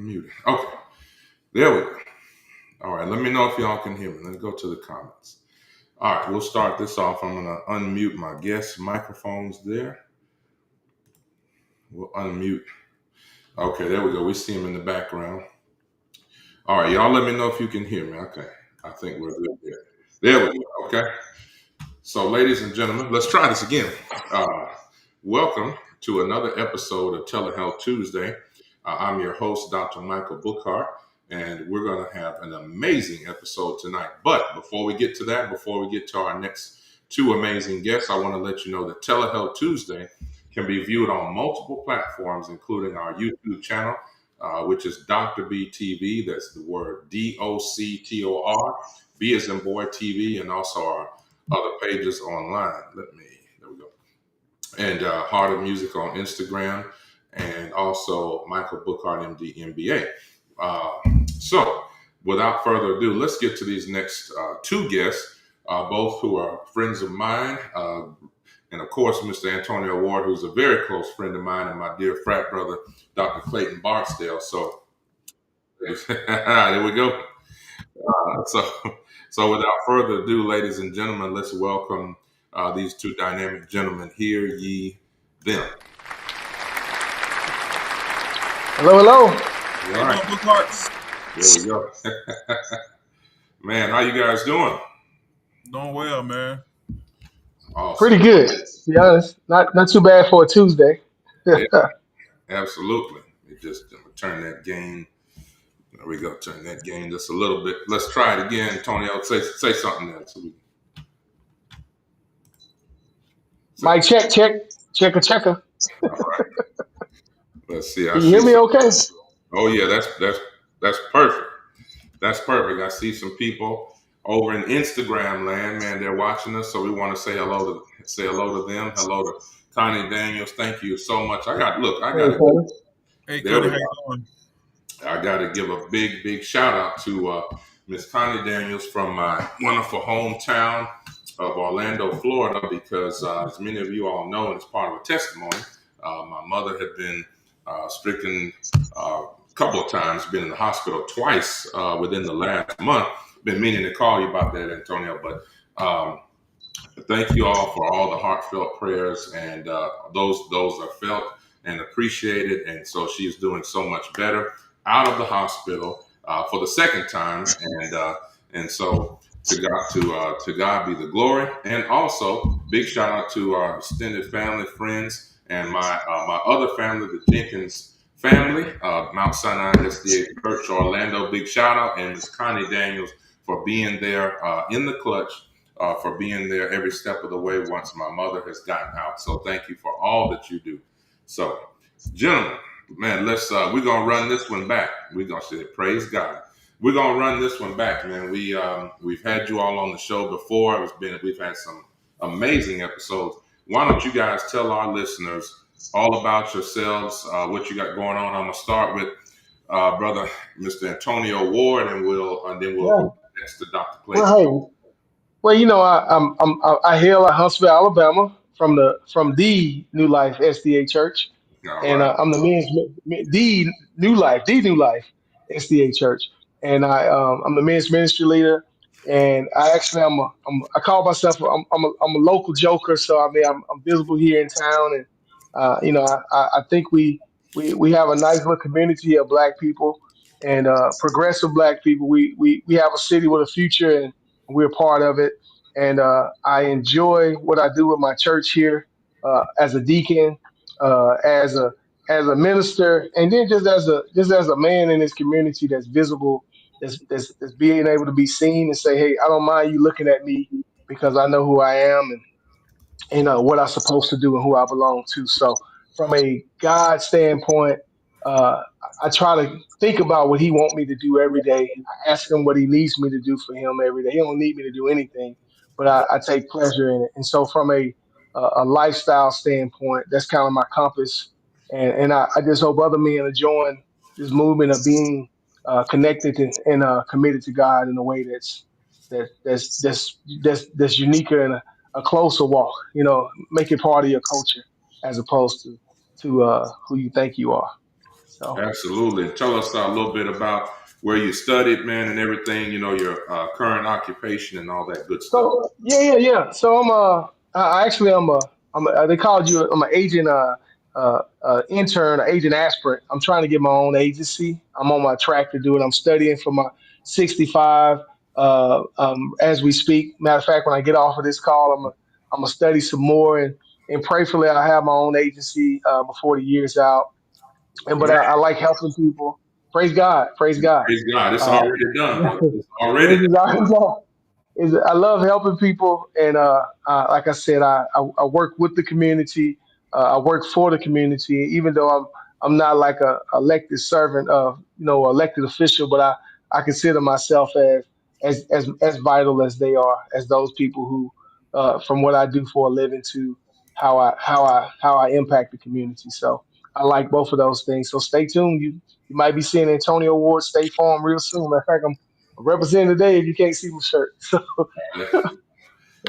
muted. Okay, there we go. All right, let me know if y'all can hear me. Let's go to the comments. All right, we'll start this off. I'm going to unmute my guest microphones there. We'll unmute. Okay, there we go. We see him in the background. All right, y'all let me know if you can hear me. Okay, I think we're good there. There we go. Okay. So, ladies and gentlemen, let's try this again. Welcome to another episode of Telehealth Tuesday. I'm your host, Dr. Michael Bookhardt, and we're going to have an amazing episode tonight. But before we get to that, before we get to our next two amazing guests, I want to let you know that Telehealth Tuesday can be viewed on multiple platforms, including our YouTube channel, which is Dr. B TV. That's the word DOCTOR, B as in boy TV, and also our other pages online. There we go. And Heart of Music on Instagram, and also Michael Bookhardt, MD, MBA. So, without further ado, let's get to these next two guests, both who are friends of mine. And of course, Mr. Antonio Ward, who's a very close friend of mine, and my dear frat brother, Dr. Clayton Barksdale. So, there we go. So without further ado, ladies and gentlemen, let's welcome these two dynamic gentlemen. Hear ye them. Hello, hello. All right. There we go. Man, how you guys doing? Doing well, man. Awesome. Pretty good, to be honest. Not too bad for a Tuesday. Yeah, absolutely. Just turn that gain. There we go. Turn that gain just a little bit. Let's try it again, Antonio. Say something else. Mic check, checker. All right. Let's see. Can you hear me okay? Oh yeah, that's perfect. That's perfect. I see some people over in Instagram land, man. They're watching us, so we want to say hello to them. Hello to Connie Daniels. Thank you so much. I got Hey, Cody, how you doing? I got to give a big shout out to Miss Connie Daniels from my wonderful hometown of Orlando, Florida, because as many of you all know, and it's part of a testimony, my mother had been stricken a couple of times, been in the hospital twice within the last month. Been meaning to call you about that, Antonio, but thank you all for all the heartfelt prayers, and those are felt and appreciated, and so she's doing so much better out of the hospital for the second time, and so to God be the glory. And also big shout out to our extended family, friends, and my other family, the Jenkins family, Mount Sinai SDA Church, Orlando. Big shout out, and Ms. Connie Daniels for being there in the clutch, for being there every step of the way once my mother has gotten out. So thank you for all that you do. So, gentlemen, man, we're gonna run this one back. We're gonna say praise God. We're gonna run this one back, man. We've had you all on the show before. We've had some amazing episodes. Why don't you guys tell our listeners all about yourselves, what you got going on? I'm gonna start with brother Mr. Antonio Ward, and then we'll go next to Dr. Clayton. Well, I hail at Huntsville, Alabama, from the New Life SDA Church. All And right. I'm the New Life SDA Church, and I'm the men's ministry leader. And I actually I call myself I'm a local joker, so I mean I'm visible here in town, and I think we have a nice little community of Black people and progressive Black people. We have a city with a future, and we're part of it. And I enjoy what I do with my church here as a deacon, as a minister, and then just as a man in this community that's visible, that's being able to be seen and say, hey, I don't mind you looking at me because I know who I am and what I'm supposed to do and who I belong to. So from a God standpoint, uh, I try to think about what He wants me to do every day. I ask Him what He needs me to do for Him every day. He don't need me to do anything, but I take pleasure in it. And so from a lifestyle standpoint, that's kind of my compass. And I just hope other men are join this movement of being connected and committed to God in a way that's unique and a closer walk, make it part of your culture as opposed to who you think you are. So. Absolutely. Tell us a little bit about where you studied, man, and everything. Your current occupation and all that good stuff. So yeah. So I actually they called you I'm an agent intern, agent aspirant. I'm trying to get my own agency. I'm on my track to do it. I'm studying for my 65 as we speak. Matter of fact, when I get off of this call, I'm gonna study some more and prayerfully I have my own agency before the year's out. And but I like helping people. Praise God, praise God. Praise God. It's Uh, already done, brother. It's already this done. is our is I love helping people, and like I said, I work with the community. I work for the community, even though I'm not like a elected servant of elected official, but I consider myself as vital as they are, as those people who from what I do for a living to how I impact the community. So I like both of those things. So stay tuned. You might be seeing Antonio Ward State Farm real soon. Matter of fact, I'm representing today if you can't see my shirt. So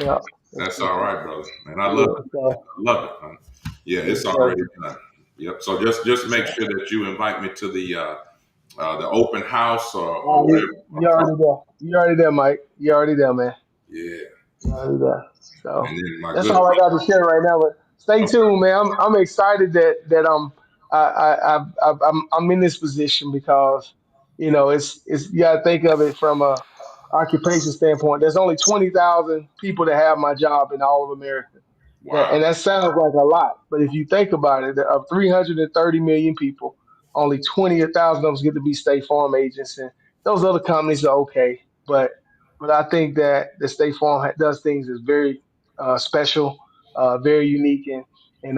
yeah, That's all right, brother. And I love yeah. it. So I love it, man. Yeah, it's yes, sir. already done. Yep. So just make So, sure that you invite me to the open house or oh, whatever. you already there. You already there, Mike. You already there, man. Yeah. You already there. So And then my that's good all I got to share right now. But stay tuned, man. I'm excited that I'm in this position because it's you got to think of it from a occupation standpoint. There's only 20,000 people that have my job in all of America. wow. And that sounds like a lot, but if you think about it, of 330 million people, only 20,000 of us get to be State Farm agents, and those other companies are okay. But I think that the State Farm does things that's very special, very unique, and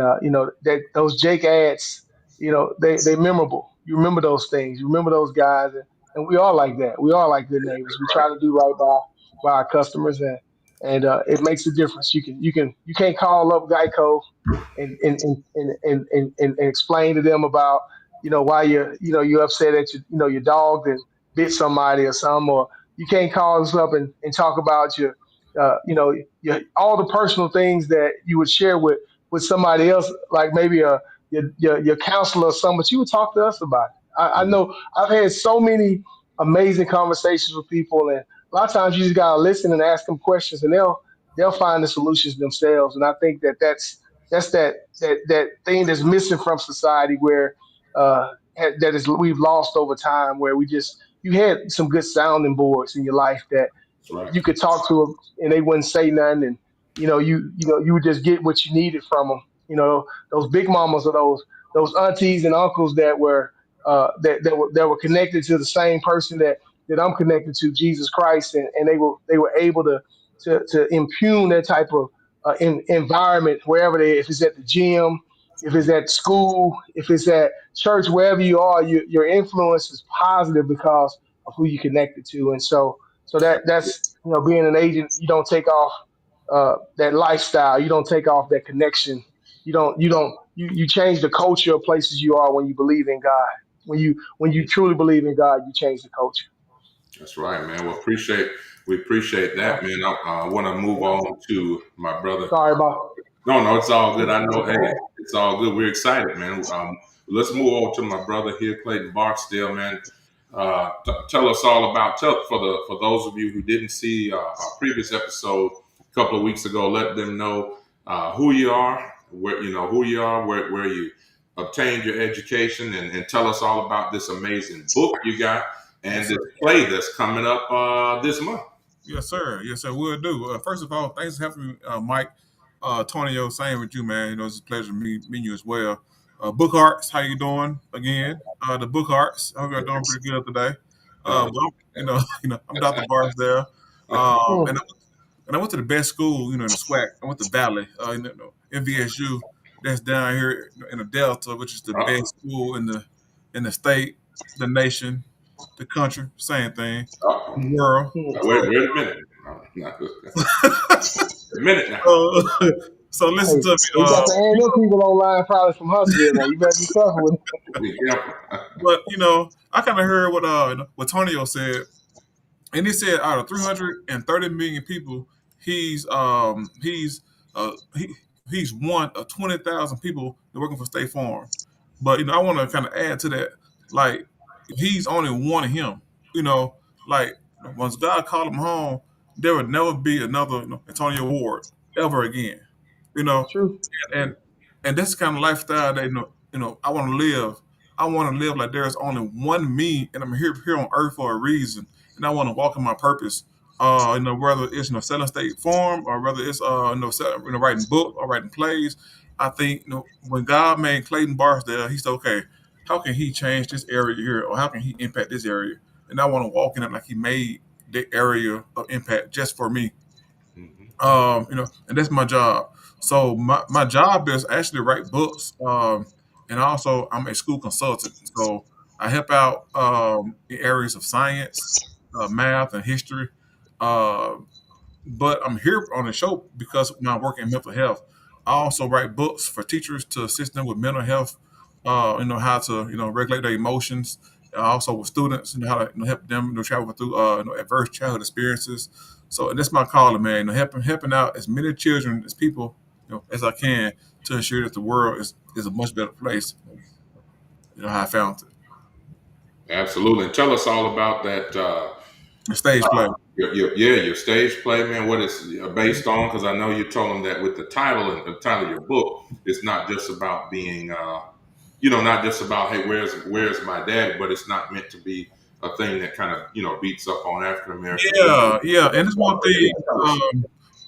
that those Jake ads, they memorable. You remember those things. You remember those guys, and we are like that. We are like good neighbors. We try to do right by our customers, and it makes a difference. You can't call up Geico and explain to them about why you're upset at your dog and bit somebody or something, or you can't call us up and talk about all the personal things that you would share with somebody else, like maybe your counselor or something, but you would talk to us about it. I know I've had so many amazing conversations with people, and a lot of times you just gotta listen and ask them questions, and they'll find the solutions themselves. And I think that's that thing that's missing from society where that is we've lost over time, where you had some good sounding boards in your life that That's right. you could talk to them and they wouldn't say nothing, and you would just get what you needed from them. Those big mamas or those aunties and uncles that were connected to the same person that I'm connected to, Jesus Christ, and they were able to impugn that type of environment wherever if it's at the gym, if it's at school, if it's at church, wherever you are, your influence is positive because of who you connected to, and so that's being an agent. You don't take off that lifestyle. You don't take off that connection. You change the culture of places you are when you believe in God. When you truly believe in God, you change the culture. That's right, man. Well, we appreciate that, Uh, man. I want to move yeah. on to my brother. Sorry about. No, no, it's all good. I know. Hey, it's all good. We're excited, man. Let's move over to my brother here, Clayton Barksdale, man. Tell us all about for those of you who didn't see our previous episode a couple of weeks ago. Let them know who you are, where you obtained your education, and tell us all about this amazing book you got and Yes, this sir. play that's coming up this month. Yes, sir. Yes, sir. We'll do. First of all, thanks for having me, Mike. Tonio, same with you, man. It's a pleasure meeting you as well. Bookharts, how you doing again? The Bookharts, I hope you're doing pretty good today. Uh, But I'm Dr. Barksdale, um, and Hmm. and I went to the best school, in the SWAC. I went to Valley, NVSU. That's down here in the Delta, which is the uh, best school in the state, the nation, the country, same thing, uh, the world. Hmm. wait a minute. No, not a minute now. So, so listen Hey, to me. you got the A&M people online probably from Huntsville now. You better be careful with it. Be careful. But I kind of heard what Tonio said, and he said out of 330 million people, he's one of 20,000 people that working for State Farm. But I want to kind of add to that. like he's only one of him. You know, like once God called him home, there would never be another Antonio Ward ever again. You know, True. and and that's the kind of lifestyle that I want to live. I want to live like there's only one me, and I'm here on earth for a reason, and I want to walk in my purpose. Whether it's selling State Farm or whether it's writing books or writing plays. I think when God made Clayton Barksdale, he said, okay, how can he change this area here, or how can he impact this area? And I want to walk in it like he made the area of impact just for me. Hmm. And that's my job. So my job is actually write books, and also I'm a school consultant. So I help out in areas of science, math, and history. Uh, but I'm here on the show because of my work in mental health. I also write books for teachers to assist them with mental health. How to regulate their emotions. Also with students, how to help them travel through adverse childhood experiences. So and that's my calling, man. Helping out as many children as people as I can to ensure that the world is a much better place. How I found it. Absolutely. And tell us all about that. The stage play. Your stage play, man. What it's based on? Because I know you told them that with the title and the title of your book, it's not just about being, not just about hey, where's my dad, but it's not meant to be a thing that kind of beats up on African American. Yeah, and it's one thing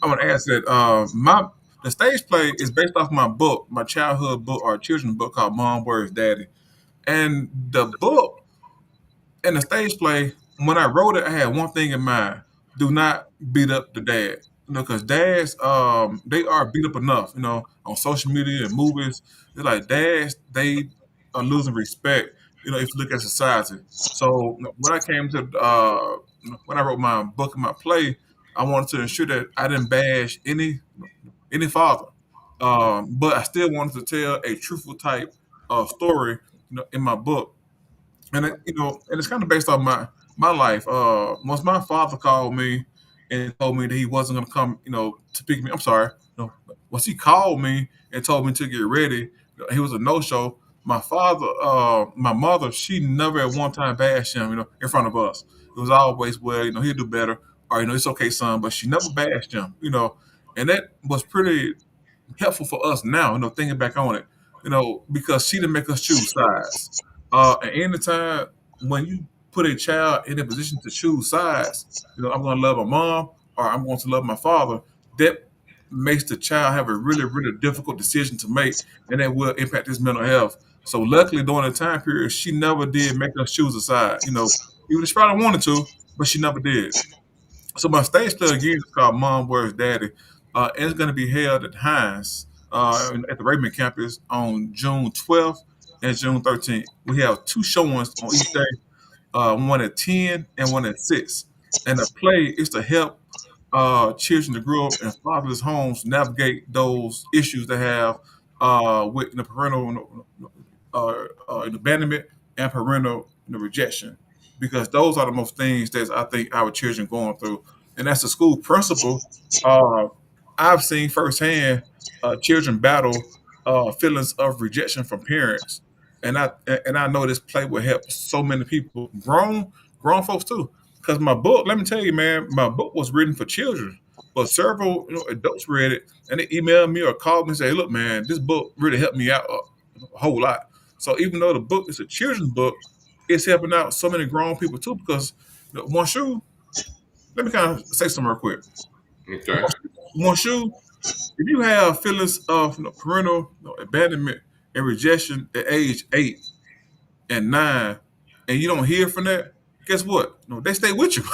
I want to ask that my the stage play is based off my book, my childhood book or children's book called Mom Where's Daddy, and the book in the stage play, when I wrote it, I had one thing in mind: do not beat up the dad. Because dads, they are beat up enough. On social media and movies, they're like dads. They are losing respect. If you look at society. So when I came to, when I wrote my book and my play, I wanted to ensure that I didn't bash any father, but I still wanted to tell a truthful type of story, in my book and it's kind of based on my life. Once my father called me and told me that he wasn't going to come, to pick me. I'm sorry. Once he called me and told me to get ready, he was a no show. My mother, she never at one time bashed him, in front of us. It was always, well, he'll do better, or it's okay, son. But she never bashed him, and that was pretty helpful for us now, thinking back on it, because she didn't make us choose sides. And anytime when you put a child in a position to choose sides, I'm going to love my mom or I'm going to love my father, that makes the child have a really, really difficult decision to make, and that will impact his mental health. So luckily during the time period, she never did make us choose a side. Even if she probably wanted to, but she never did. So my stage play again is called Mom Where's Daddy. And it's going to be held at Hines at the Raymond campus on June 12th and June 13th. We have two showings on each day, one at 10 and one at 6. And the play is to help children to grow up in fatherless homes navigate those issues they have with the parental abandonment and parental rejection, because those are the most things that I think our children going through. And as a school principal, uh, I've seen firsthand children battle feelings of rejection from parents, and I know this play will help so many people, grown folks too. Because my book, let me tell you, man, my book was written for children, but several adults read it and they emailed me or called me and say, "Look, man, this book really helped me out a whole lot." So even though the book is a children's book, it's helping out so many grown people too. Because one shoe, let me kind of say something real quick. Okay. One shoe, if you have feelings of parental abandonment and rejection at age 8 and 9, and you don't hear from that, guess what? They stay with you.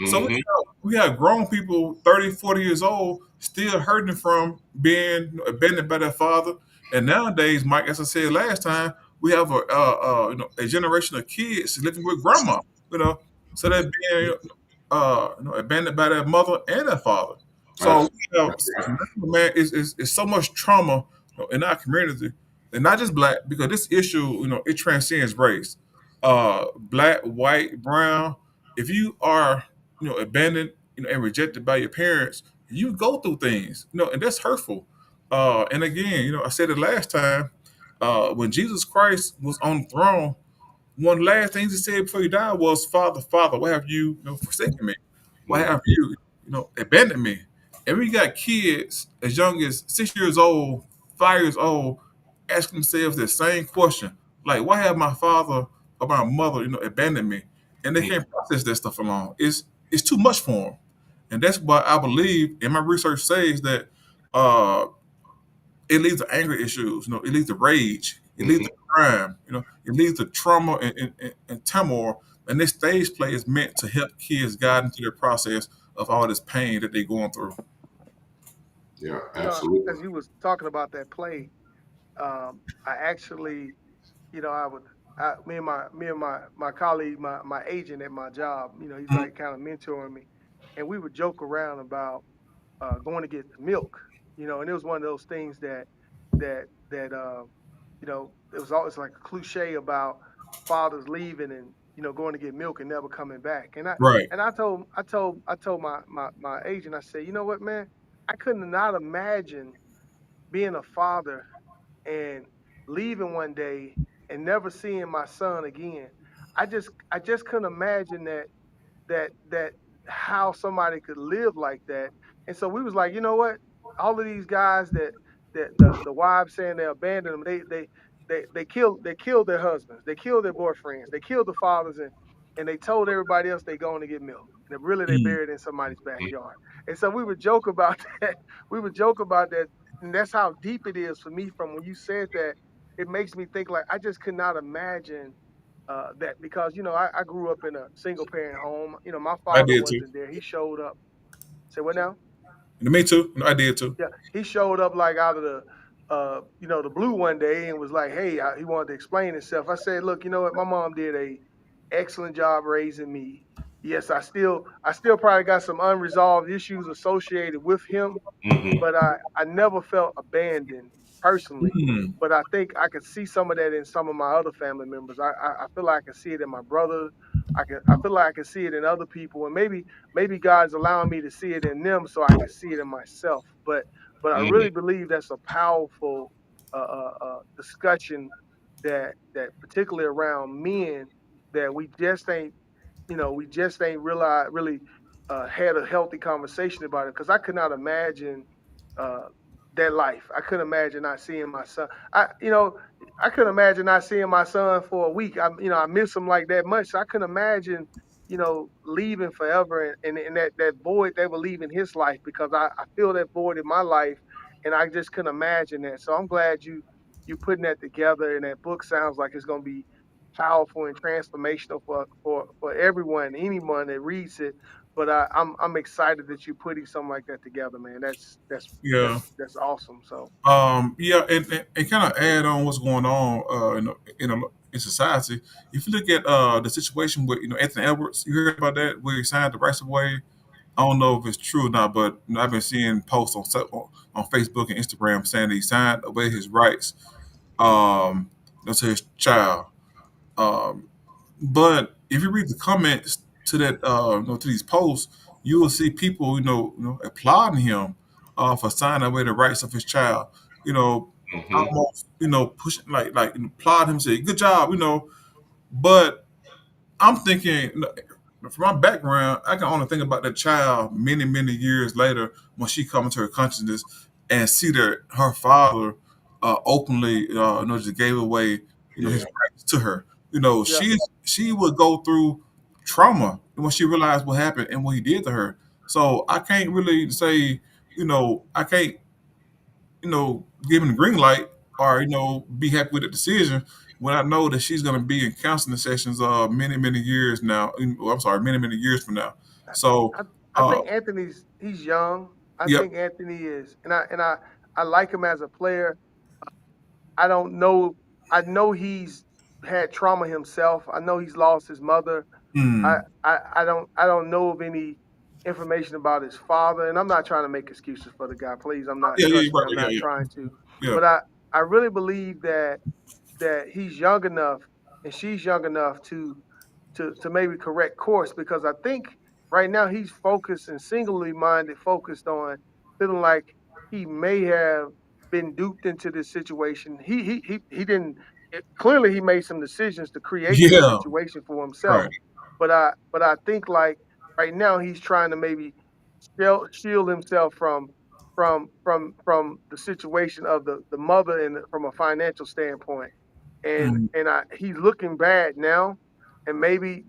So Hmm. we have grown people 30, 40 years old still hurting from being abandoned by their father. And nowadays, Mike, as I said last time, we have a generation of kids living with grandma. You know, so they're being abandoned by their mother and their father. So That's, man, it's so much trauma in our community, and not just black, because this issue, it transcends race. Black, white, brown. If you are, abandoned, and rejected by your parents, you go through things, and that's hurtful. And again, I said it last time, when Jesus Christ was on the throne, one last thing he said before he died was, "Father, Father, why have you, forsaken me? Why Mm-hmm. have you, abandoned me?" And we got kids as young as 6 years old, 5 years old, asking themselves the same question, like, "Why have my father or my mother, abandoned me?" And they can't process that stuff alone. It's too much for them, and that's why I believe, and my research says that uh, it leads to anger issues. It leads to rage. It leads Mm-hmm. to crime. It leads to trauma and turmoil. And this stage play is meant to help kids guide into the process of all this pain that they're going through. Yeah, You know, absolutely. as you was talking about that play, I actually, I would, me and my colleague, my agent at my job, he's Mhm. like kind of mentoring me, and we would joke around about going to get the milk, and it was one of those things that it was always like a cliche about fathers leaving and going to get milk and never coming back. And I Right. and I told my agent, I said, you know what, man, I couldn't not imagine being a father and leaving one day and never seeing my son again. I just couldn't imagine that how somebody could live like that. And so we was like, you know what? All of these guys that the wives saying they abandoned them, they killed their husbands, they killed their boyfriends, they killed the fathers, and they told everybody else they going to get milk. And really they Mm. buried in somebody's backyard. And so we would joke about that. We would joke about that. And that's how deep it is for me from when you said that. It makes me think like I just could not imagine that because I grew up in a single parent home. My I father did too. wasn't there. He showed up. Say what now? And me too. I did too. Yeah, he showed up like out of the blue one day and was like, hey, he wanted to explain himself. I said, look, you know what? My mom did a excellent job raising me. Yes, I still probably got some unresolved issues associated with him, Mm-hmm. but I never felt abandoned personally. Mm. But I think I could see some of that in some of my other family members. I feel like I can see it in my brother. I feel like I can see it in other people, and maybe God's allowing me to see it in them so I can see it in myself. But I Mm-hmm. really believe that's a powerful discussion that particularly around men that we just ain't realize really had a healthy conversation about it because I could not imagine uh, that life. I couldn't imagine not seeing my son. I couldn't imagine not seeing my son for a week. I miss him like that much. So I couldn't imagine, leaving forever and that void they were leaving his life because I feel that void in my life, and I just couldn't imagine that. So I'm glad you putting that together, and that book sounds like it's going to be powerful and transformational for everyone, anyone that reads it. But I'm excited that you're putting something like that together, man. That's that's Yeah. that's that's awesome. So Yeah, and kind of add on what's going on in society. If you look at the situation with Anthony Edwards, you heard about that where he signed the rights of way. I don't know if it's true or not, but I've been seeing posts on Facebook and Instagram saying that he signed away his rights to his child. Um, but if you read the comments to that, to these posts, you will see people, applauding him for signing away the rights of his child. You know, Mm-hmm. almost, pushing like applaud him, say, "Good job," But I'm thinking, from my background, I can only think about that child many, many years later when she comes into her consciousness and see that her father openly, just gave away, his Yeah. rights to her. yeah, She would go through trauma when she realized what happened and what he did to her. So I can't really say, I can't give him the green light or be happy with the decision when I know that she's going to be in counseling sessions many many years now. I'm sorry, many many years from now. So I I uh think he's young. I yep. think Anthony is, and I like him as a player. I don't know. I know he's had trauma himself. I know he's lost his mother. I, Mm, I don't know of any information about his father, and I'm not trying to make excuses for the guy. Please, I'm not. yeah, yeah, you're Trust me, right. I'm Yeah, not yeah, trying to. yeah. But I really believe that he's young enough and she's young enough to maybe correct course because I think right now he's focused and singly minded, focused on feeling like he may have been duped into this situation. He didn't. clearly he made some decisions to create this Yeah. situation for himself. Right. But I think like right now he's trying to maybe shield himself from the situation of the mother and from a financial standpoint. Mm, And he's looking bad now, and maybe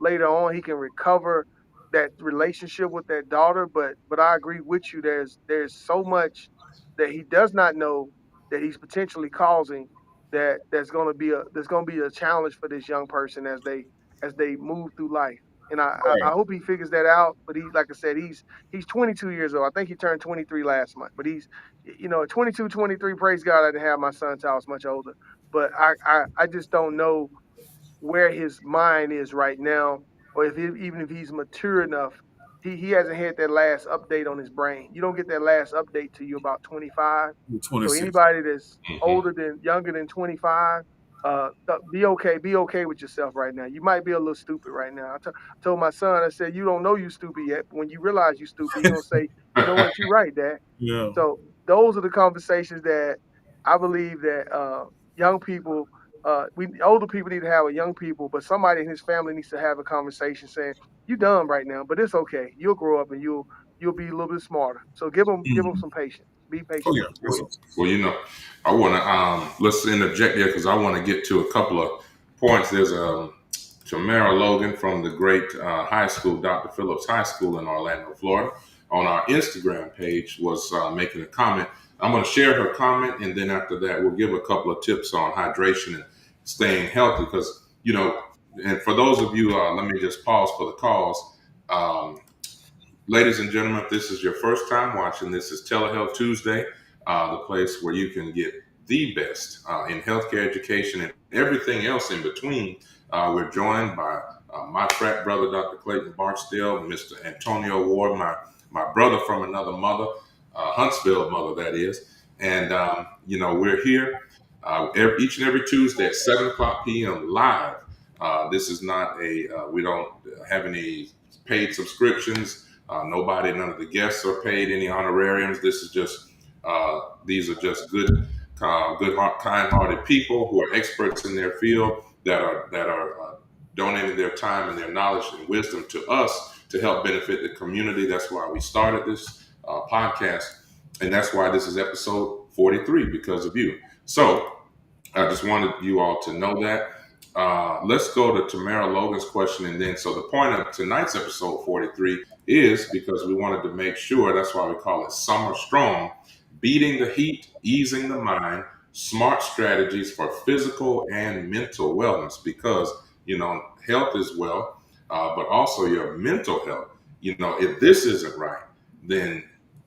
later on he can recover that relationship with that daughter. But I agree with you. There's so much that he does not know that he's potentially causing that's going to be a challenge for this young person as they move through life. And I right. hope he figures that out. But like I said, he's 22 years old. I think he turned 23 last month. But he's at 22, 23. Praise God, I didn't have my son till I was much older. But I just don't know where his mind is right now, or even if he's mature enough. He hasn't had that last update on his brain. You don't get that last update till you about 25. You're So 26. anybody that's Hmm. younger than 25, be okay with yourself right now. You might be a little stupid right now. Told my son, I said, you don't know you stupid yet. But when you realize you stupid, you're gonna say, you know what, you're right, Dad. Yeah. So those are the conversations that I believe that young people, we older people need to have with young people, but somebody in his family needs to have a conversation saying, "You dumb right now, but it's okay. You'll grow up and you'll be a little bit smarter." So give them Mm. some patience. Be Oh patient yeah. with them. Go Yes, ahead. Well, I want to let's interject there because I want to get to a couple of points. There's a Tamara Logan from the great high school, Dr. Phillips High School in Orlando, Florida, on our Instagram page was making a comment. I'm going to share her comment, and then after that, we'll give a couple of tips on hydration and staying healthy. Because and for those of you, let me just pause for the cause. Um, Ladies and gentlemen, if this is your first time watching, this is Telehealth Tuesday, the place where you can get the best in healthcare education and everything else in between. We're joined by my frat brother, Dr. Clayton Barksdale, and Mr. Antonio Ward, my brother from another mother, Huntsville mother, that is. And, we're here each and every Tuesday at 7 o'clock p.m. live. This is not we don't have any paid subscriptions. None of the guests are paid any honorariums. This is just, these are just kind-hearted people who are experts in their field that are donating their time and their knowledge and wisdom to us to help benefit the community. That's why we started this podcast, and that's why this is episode 43 because of you. So I just wanted you all to know that. Let's go to Tamara Logan's question. And then, so the point of tonight's episode 43 is because we wanted to make sure, that's why we call it Summer Strong, beating the heat, easing the mind, smart strategies for physical and mental wellness. Because, health is wealth, but also your mental health. If this isn't right, then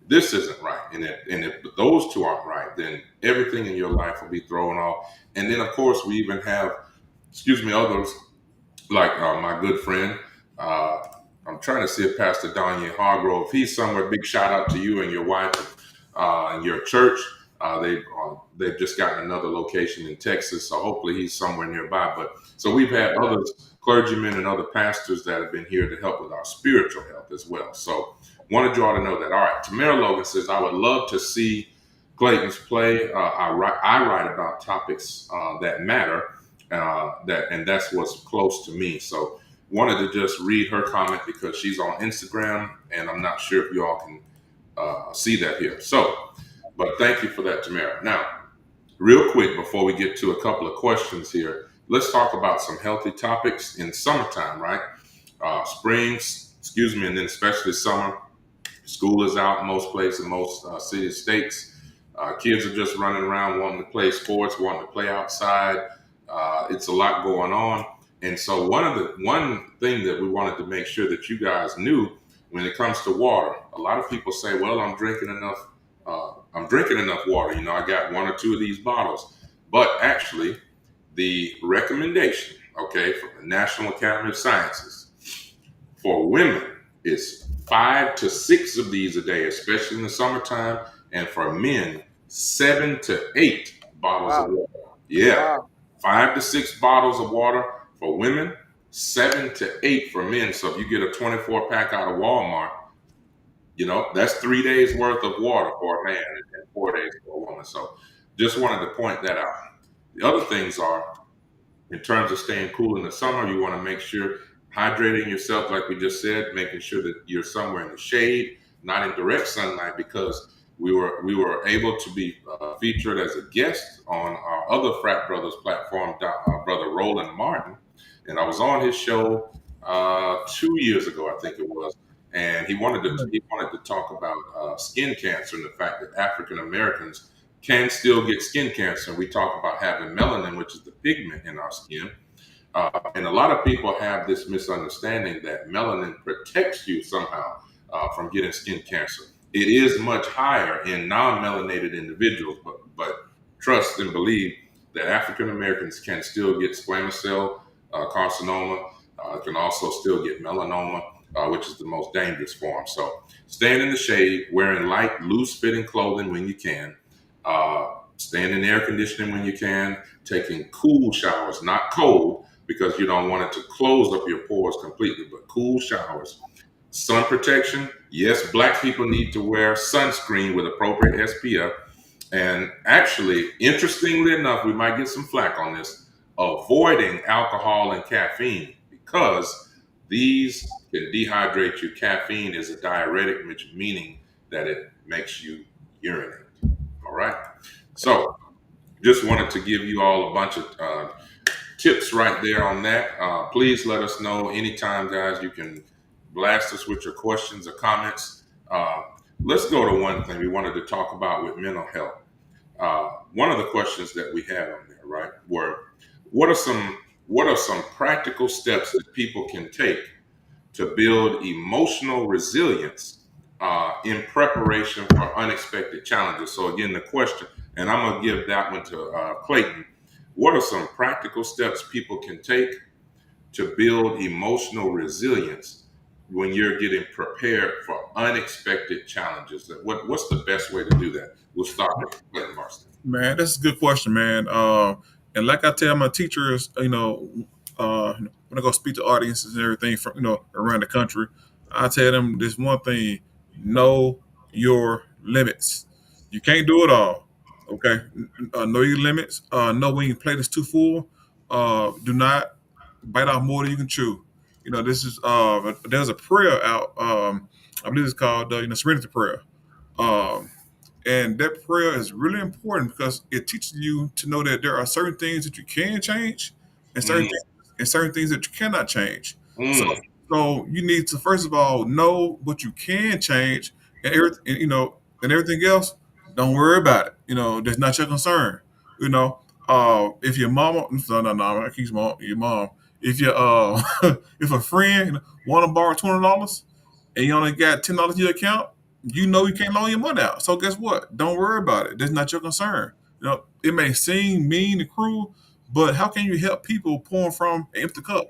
this isn't right. And if those two aren't right, then everything in your life will be thrown off. And then, of course, we even have, others like my good friend. Uh, I'm trying to see if Pastor Danye Hargrove, he's somewhere. Big shout out to you and your wife and your church. They've just gotten another location in Texas, so hopefully he's somewhere nearby. But so we've had other clergymen and other pastors that have been here to help with our spiritual health as well. So wanted you all to know that. All right, Tamara Logan says, I would love to see Clayton's play. I write about topics that matter, and that's what's close to me. So wanted to just read her comment because she's on Instagram, and I'm not sure if you all can see that here. So, but thank you for that, Tamara. Now, real quick before we get to a couple of questions here, let's talk about some healthy topics in summertime, right? And then especially summer. School is out in most places, most cities, states. Kids are just running around wanting to play sports, wanting to play outside. It's a lot going on. And so one thing that we wanted to make sure that you guys knew when it comes to water, a lot of people say, well, I'm drinking enough. I'm drinking enough water. I got one or two of these bottles. But actually, the recommendation, okay, from the National Academy of Sciences for women is 5 to 6 of these a day, especially in the summertime, and for men, 7 to 8 bottles of Wow. water. Yeah, Wow. 5 to 6 bottles of water for women, 7 to 8 for men. So if you get a 24 pack out of Walmart, that's 3 days worth of water for a man and 4 days for a woman. So just wanted to point that out. The other things are, in terms of staying cool in the summer, you want to make sure hydrating yourself, like we just said, making sure that you're somewhere in the shade, not in direct sunlight, because we were able to be featured as a guest on our other frat brothers platform, brother Roland Martin, and I was on his show 2 years ago, I think it was, and he wanted to talk about skin cancer and the fact that African Americans can still get skin cancer. We talk about having melanin, which is the pigment in our skin. And a lot of people have this misunderstanding that melanin protects you somehow from getting skin cancer. It is much higher in non-melanated individuals, but trust and believe that African Americans can still get squamous cell carcinoma, can also still get melanoma, which is the most dangerous form. So staying in the shade, wearing light, loose-fitting clothing when you can, staying in air conditioning when you can, taking cool showers, not cold, because you don't want it to close up your pores completely, but cool showers. Sun protection, yes, black people need to wear sunscreen with appropriate SPF. And actually, interestingly enough, we might get some flack on this, avoiding alcohol and caffeine because these can dehydrate you. Caffeine is a diuretic, which meaning that it makes you urinate. All right. So just wanted to give you all a bunch of tips right there on that. Please let us know anytime, guys. You can blast us with your questions or comments. Let's go to one thing we wanted to talk about with mental health. One of the questions that we had on there, right, were what are some practical steps that people can take to build emotional resilience in preparation for unexpected challenges? So again, the question, and I'm gonna give that one to Clayton. What are some practical steps people can take to build emotional resilience when you're getting prepared for unexpected challenges? What's the best way to do that? We'll start with Clayton Barksdale. Man, that's a good question, man. And like I tell my teachers, when I go speak to audiences and everything from around the country, I tell them this one thing: know your limits. You can't do it all. Okay, know your limits. Know when your plate is too full. Do not bite off more than you can chew. This is there's a prayer out. I believe it's called Serenity Prayer. Um, and that prayer is really important because it teaches you to know that there are certain things that you can change and Mm, certain things that you cannot change. So mm, so you need to first of all know what you can change and everything and everything else, don't worry about it. That's not your concern. You know, if your mama no, I keep your mom. If you if a friend want to borrow $20 and you only got $10 in your account, you can't loan your money out. So guess what? Don't worry about it. That's not your concern. It may seem mean and cruel, but how can you help people pouring from an empty cup?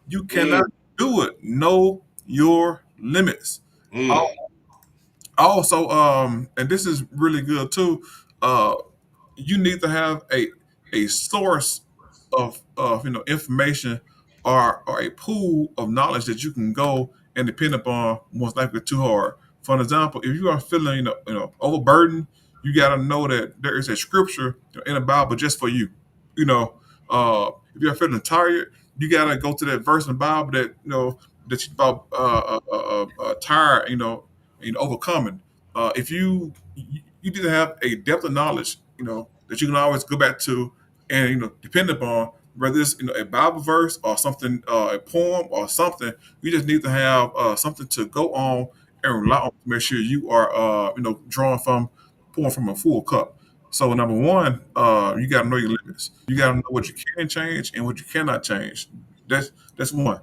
You cannot mm, do it. Know your limits. mm, Also, and this is really good too. Uh, you need to have a source of information or a pool of knowledge that you can go and depend upon most likely too hard. For an example, if you are feeling overburdened, you got to know that there is a scripture in the Bible just for you. You know, if you're feeling tired, you got to go to that verse in the Bible that that you about tired, overcoming. If you need to have a depth of knowledge, that you can always go back to and depend upon, whether it's a Bible verse or something, a poem or something. You just need to have something to go on and rely on to make sure you are drawing from pouring from a full cup. So number one, you got to know your limits. You got to know what you can change and what you cannot change. That's one.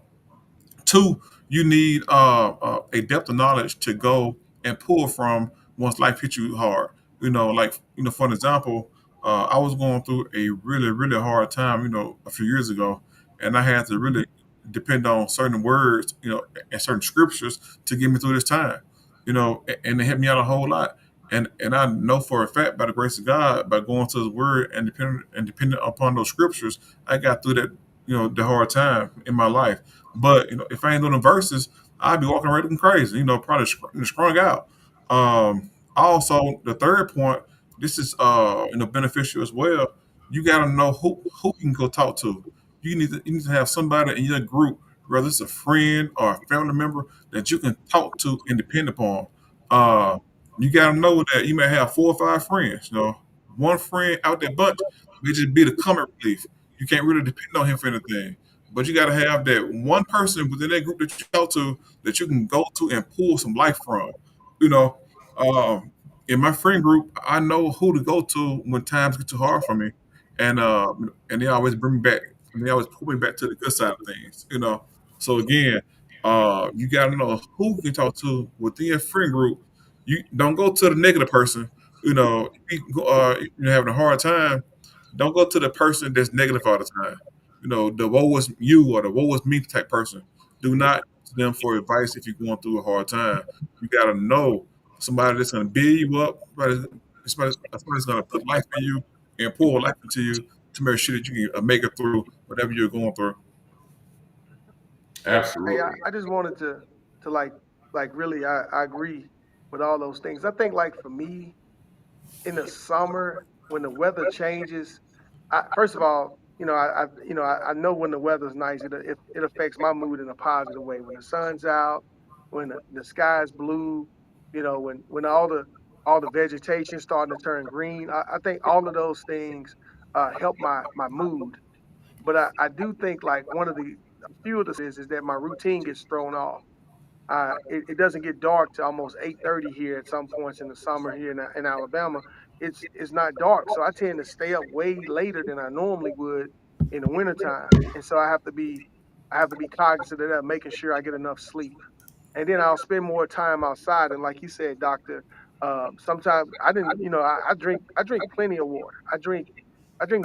Two, you need a depth of knowledge to go and pull from once life hits you hard. For an example, I was going through a really, really hard time, a few years ago, and I had to really depend on certain words, and certain scriptures to get me through this time, and it helped me out a whole lot. And I know for a fact, by the grace of God, by going to His Word and depending upon those scriptures, I got through that, the hard time in my life. But if I ain't doing the verses, I'd be walking around looking crazy. Probably strung out. Also, the third point, this is beneficial as well. you got to know who you can go talk to. You need to have somebody in your group, whether it's a friend or a family member, that you can talk to and depend upon. Uh, you got to know that you may have 4 or 5 friends. One friend out that bunch may just be the comic relief. You can't really depend on him for anything. But you got to have that one person within that group that you talk to that you can go to and pull some life from. You know, um, in my friend group, I know who to go to when times get too hard for me, and they always bring me back. And they always pull me back to the good side of things. So again, you got to know who you can talk to within your friend group. You don't go to the negative person. If you're having a hard time, don't go to the person that's negative all the time. The woe was you or the woe was me type person. Do not go to them for advice if you're going through a hard time. You got to know somebody that's going to build you up, somebody's going to put life in you and pour life into you to make sure that you can make it through whatever you're going through. Yeah. Hey, Absolutely. I just wanted to like really I agree with all those things. I think like for me in the summer when the weather changes, first of all, I know when the weather's nice, it affects my mood in a positive way. When the sun's out, when the sky's blue, when all the vegetation starting to turn green, I think all of those things help my mood. But I do think like one of the a few of the is that my routine gets thrown off. It doesn't get dark to almost 8:30 here at some points in the summer here in Alabama. It's not dark, so I tend to stay up way later than I normally would in the wintertime. And so I have to be cognizant of that, making sure I get enough sleep. And then I'll spend more time outside. And like you said, doctor, sometimes I didn't, I drink plenty of water. I drink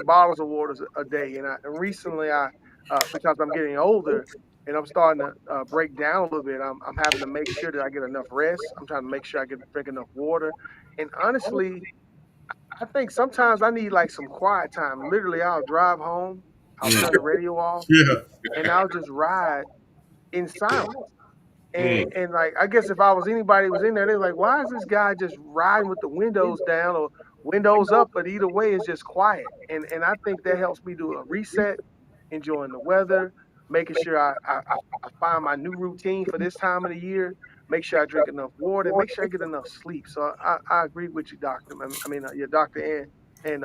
bottles of water a day. And recently because I'm getting older and I'm starting to break down a little bit, I'm having to make sure that I get enough rest. I'm trying to make sure I drink enough water. And honestly, I think sometimes I need like some quiet time. Literally, I'll drive home, I'll Mm, turn the radio off, Yeah, and I'll just ride in silence. And mm. and like I guess if I was anybody who was in there, they're like, why is this guy just riding with the windows down or windows up? But either way, it's just quiet. And I think that helps me do a reset, enjoying the weather, making sure I find my new routine for this time of the year. Make sure I drink enough water. Make sure I get enough sleep. So I agree with you, doctor. Your doctor and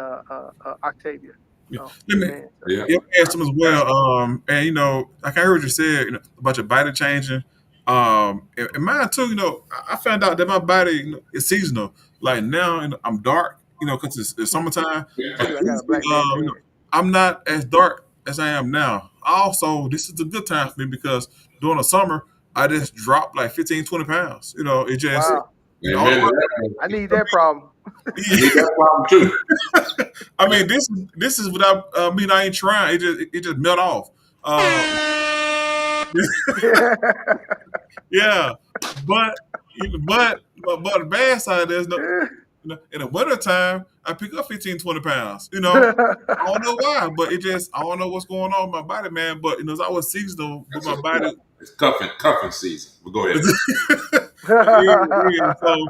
Octavia. yeah. Oh, Let me amen. So, Yeah. Yeah, I asked him as well. And like I heard you said, about your body changing. And mine too. I found out that my body, is seasonal. Like now, I'm dark. Because it's summertime. me But too. I got a usually, black man tan. I'm not as dark as I am now. Also, this is a good time for me because during the summer, I just dropped like 15, 20 pounds. It just Wow. all Amen to that. I need that problem. I need that problem too. I mean, this is without me. I ain't trying. It just melt off. Uh, yeah, but but the bad side is no. In the wintertime, I pick up 15, 20 pounds. I don't know why, but I don't know what's going on with my body, man. But it's always seasonal with That's my a, body. it's cuffing season. But go ahead. Yeah. So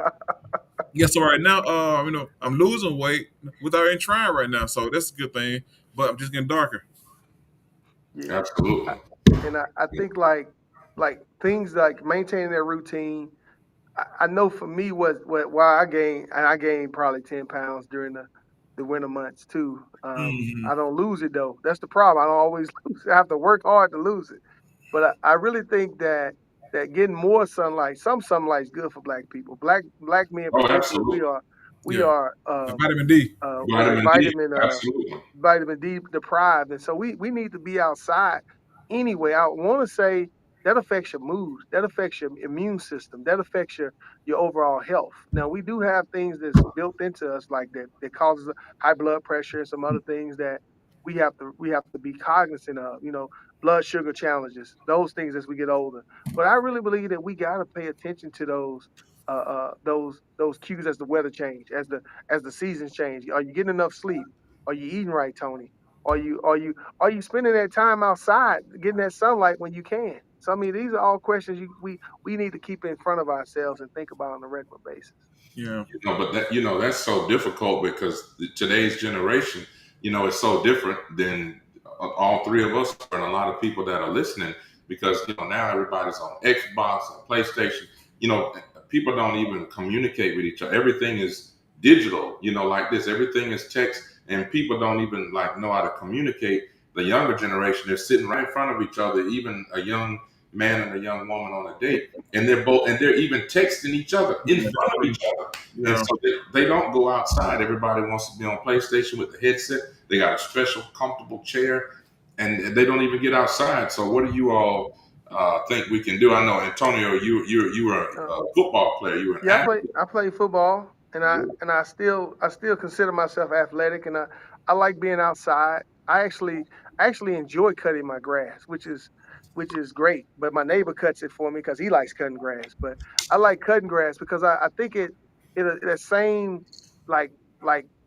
yeah, so right now, I'm losing weight without even trying right now, so that's a good thing. But I'm just getting darker. Yeah. I, Absolutely. and I think like things like maintaining their routine. I know for me what why I gained probably 10 pounds during the winter months too. Hmm. I don't lose it though. That's the problem. I don't always lose it. I have to work hard to lose it. But I really think that getting more sunlight, some sunlight is good for black people. Black men Oh, particularly, we absolutely. are we Yeah, are the vitamin D. we're Vitamin D. vitamin Absolutely. vitamin D deprived, and so we need to be outside anyway. I want to say that affects your mood, that affects your immune system, that affects your overall health. Now we do have things that's built into us like that causes high blood pressure and some other things that we have to be cognizant of. Blood sugar challenges, those things as we get older. But I really believe that we got to pay attention to those cues as the weather change, as the seasons change. Are you getting enough sleep? Are you eating right, Tony? Are you spending that time outside, getting that sunlight when you can? So I mean, these are all questions we need to keep in front of ourselves and think about on a regular basis. Yeah. But that's so difficult because today's generation, it's so different than all three of us and a lot of people that are listening because now everybody's on Xbox and PlayStation. You know, people don't even communicate with each other. Everything is digital. Like this, everything is text, and people don't even like know how to communicate. The younger generation, they're sitting right in front of each other, even a young man and a young woman on a date, and they're even texting each other in front of each other. And Yeah. so they don't go outside. Everybody wants to be on PlayStation with the headset. They got a special comfortable chair, and they don't even get outside. So what do you all think we can do? I know Antonio, you were Uh, a football player. You were an yeah, athlete. I play football, and I still consider myself athletic, and I like being outside. I actually enjoy cutting my grass, which is great. But my neighbor cuts it for me because he likes cutting grass. But I like cutting grass because I think it that same like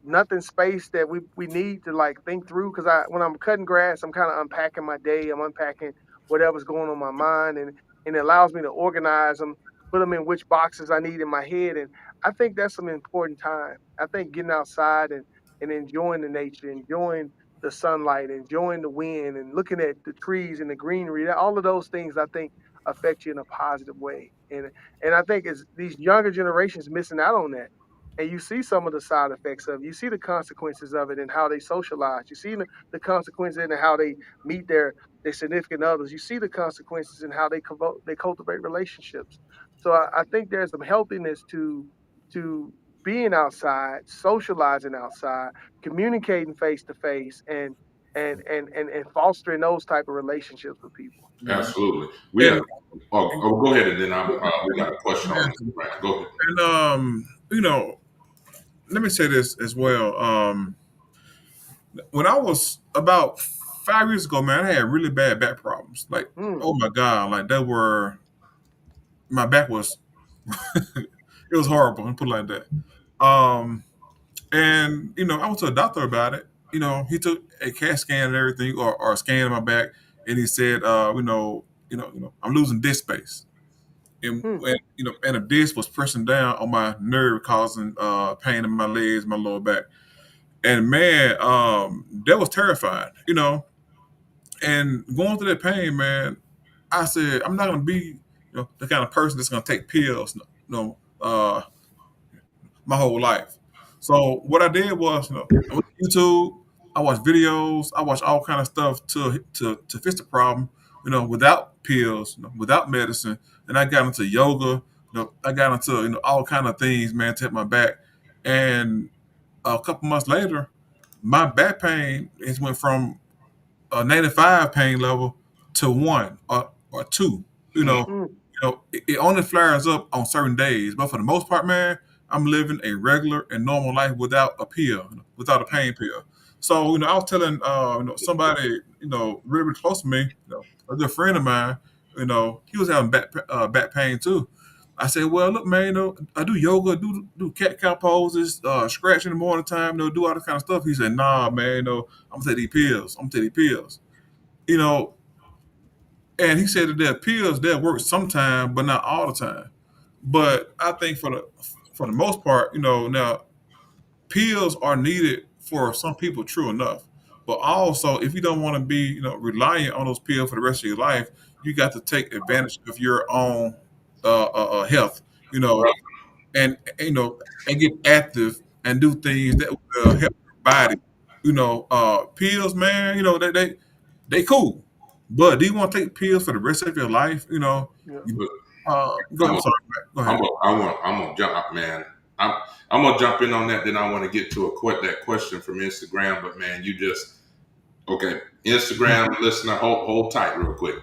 nothing space that we need to like think through. Because when I'm cutting grass, I'm kind of unpacking my day. I'm unpacking whatever's going on in my mind, and it allows me to organize them, put them in which boxes I need in my head. And I think that's some important time. I think getting outside and enjoying the nature, enjoying the sunlight, enjoying the wind, and looking at the trees and the greenery, all of those things I think affect you in a positive way. And I think it's these younger generations missing out on that. And you see some of the side effects of it. You see the consequences of it and how they socialize. You see the consequences and how they meet their significant others. You see the consequences and how they cultivate relationships. So I think there's some healthiness to being outside, socializing outside, communicating face to face, and fostering those type of relationships with people. Yeah. Absolutely. We have. And, Go ahead, and then we got a question on and, Instagram. Go ahead. let me say this as well. When I was about 5 years ago, man, I had really bad back problems. Like, Mm, oh my God, like that were my back was it was horrible. Put it like that. And I went to a doctor about it. He took a CAT scan and everything, or a scan of my back, and he said, I'm losing disc space, mm, and a disc was pressing down on my nerve, causing pain in my legs, my lower back. And man, that was terrifying. And going through that pain, man, I said I'm not gonna be, the kind of person that's gonna take pills, my whole life. So what I did was, I went to YouTube, I watched videos, I watched all kind of stuff to fix the problem, without pills, without medicine. And I got into yoga, I got into all kind of things, man, to help my back. And a couple months later, my back pain has went from a 95 pain level to one or two. You Mm. know, mm, it only flares up on certain days, but for the most part, man, I'm living a regular and normal life without a pill, without a pain pill. So, I was telling, somebody, really, really close to me, a good friend of mine, he was having back pain too. I said, well, look, man, I do yoga, do cat cow poses, scratch in the morning time, do all this kind of stuff. He said, nah, man, I'm gonna take these pills. I'm gonna take these pills. You know, and he said that there are pills that work sometime, but not all the time. But I think for the most part, now pills are needed for some people, true enough. But also, if you don't want to be, reliant on those pills for the rest of your life, you got to take advantage of your own health, you know, Right. and get active and do things that will help your body. Pills, man, they cool. But do you want to take pills for the rest of your life? yeah. You, But go. I'm I'm a, sorry. Go ahead. I'm gonna jump, man. I'm I'm gonna jump in on that. Then I want to get to that question from Instagram. But man, you just okay. Instagram listener, hold tight real quick.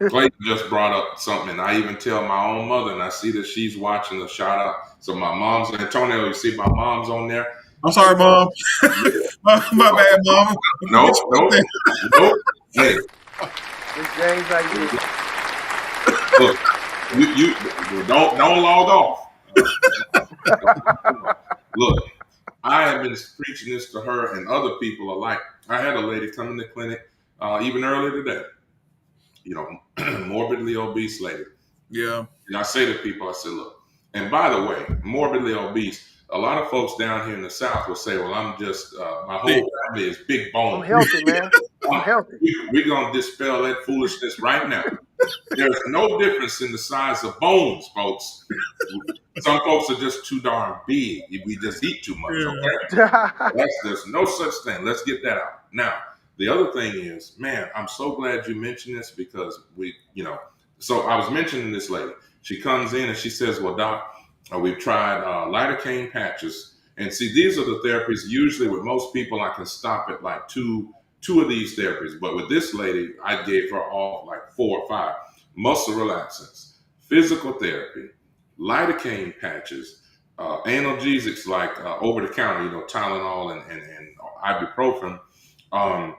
Clayton just brought up something, and I even tell my own mother, and I see that she's watching the shout out. So my mom's Antonio, you see my mom's on there. I'm sorry, mom. my bad, mom. No, no, no. Hey, Miss James, how you doing? look, you don't log off. Look, I have been preaching this to her and other people alike. I had a lady come in the clinic even earlier today. Morbidly obese lady. Yeah. And I say to people, I said, look, and by the way, morbidly obese. A lot of folks down here in the South will say, well, I'm just, my Thick. whole family is big I'm bone. healthy, man. I'm healthy. We're going to dispel that foolishness right now. There's no difference in the size of bones, folks. Some folks are just too darn big. We just eat too much, Yeah. okay? There's no such thing. Let's get that out. Now, the other thing is, man, I'm so glad you mentioned this because so I was mentioning this lady. She comes in and she says, well, doc, we've tried lidocaine patches. And see, these are the therapies. Usually with most people, I can stop at like two of these therapies. But with this lady, I gave her all like 4 or 5. Muscle relaxants, physical therapy, lidocaine patches, analgesics like over the counter, Tylenol and ibuprofen, um,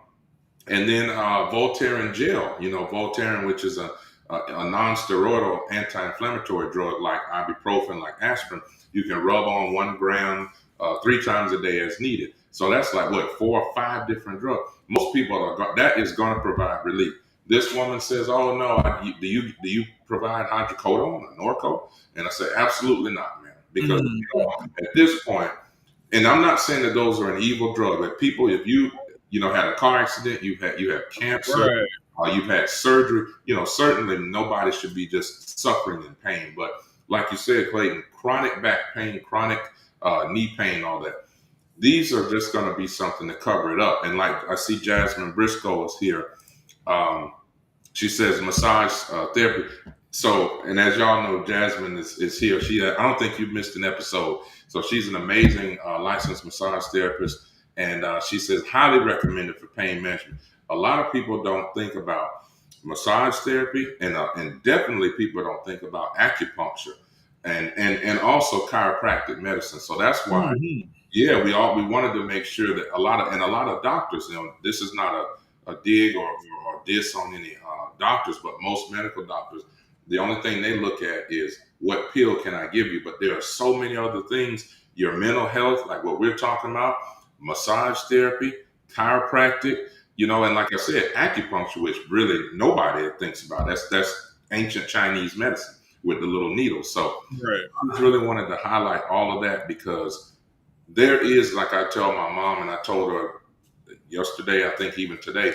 and then Voltaren gel, Voltaren, which is a non-steroidal anti-inflammatory drug like ibuprofen, like aspirin. You can rub on 1 gram 3 times a day as needed. So that's like what 4 or 5 different drugs. Most people that is going to provide relief. This woman says, "Oh no, do you provide hydrocodone or Norco?" And I say, "Absolutely not, man, because at this point." And I'm not saying that those are an evil drug, but people, if you had a car accident, you have cancer, Right. you've had surgery, certainly nobody should be just suffering in pain. But like you said, Clayton, chronic back pain, chronic knee pain, all that. These are just going to be something to cover it up. And like I see Jasmine Briscoe is here. Um, she says massage therapy. So, and as y'all know, Jasmine is here. I don't think you've missed an episode. So she's an amazing licensed massage therapist. And she says highly recommended for pain management. A lot of people don't think about massage therapy, and definitely people don't think about acupuncture and also chiropractic medicine. So that's why, yeah, we wanted to make sure that a lot of doctors, this is not a dig or diss on any doctors, but most medical doctors, the only thing they look at is what pill can I give you. But there are so many other things, your mental health, like what we're talking about, massage therapy, chiropractic, and like I said, acupuncture, which really nobody thinks about. That's ancient Chinese medicine with the little needles. So Right. I just really wanted to highlight all of that because there is, like I tell my mom, and I told her yesterday, I think even today,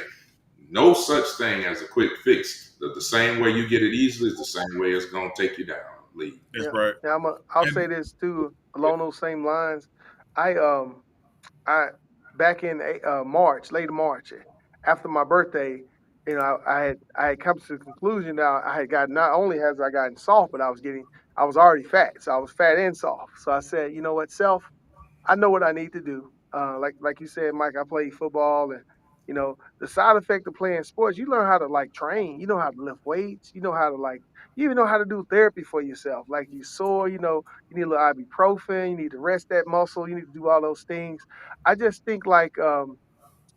no such thing as a quick fix. The same way you get it easily is the same way it's going to take you down, Lee. That's Yeah. right. Yeah, I'll And say this too, along those same lines. I back in March, late March, after my birthday, I had come to the conclusion that I had gotten, not only has I gotten soft, but I was already fat, so I was fat and soft. So I said, you know what, self, I know what I need to do. Like you said, Mike, I played football, and the side effect of playing sports, you learn how to like train. You know how to lift weights. You know how to you even know how to do therapy for yourself. Like you sore, you need a little ibuprofen. You need to rest that muscle. You need to do all those things. I just think uh,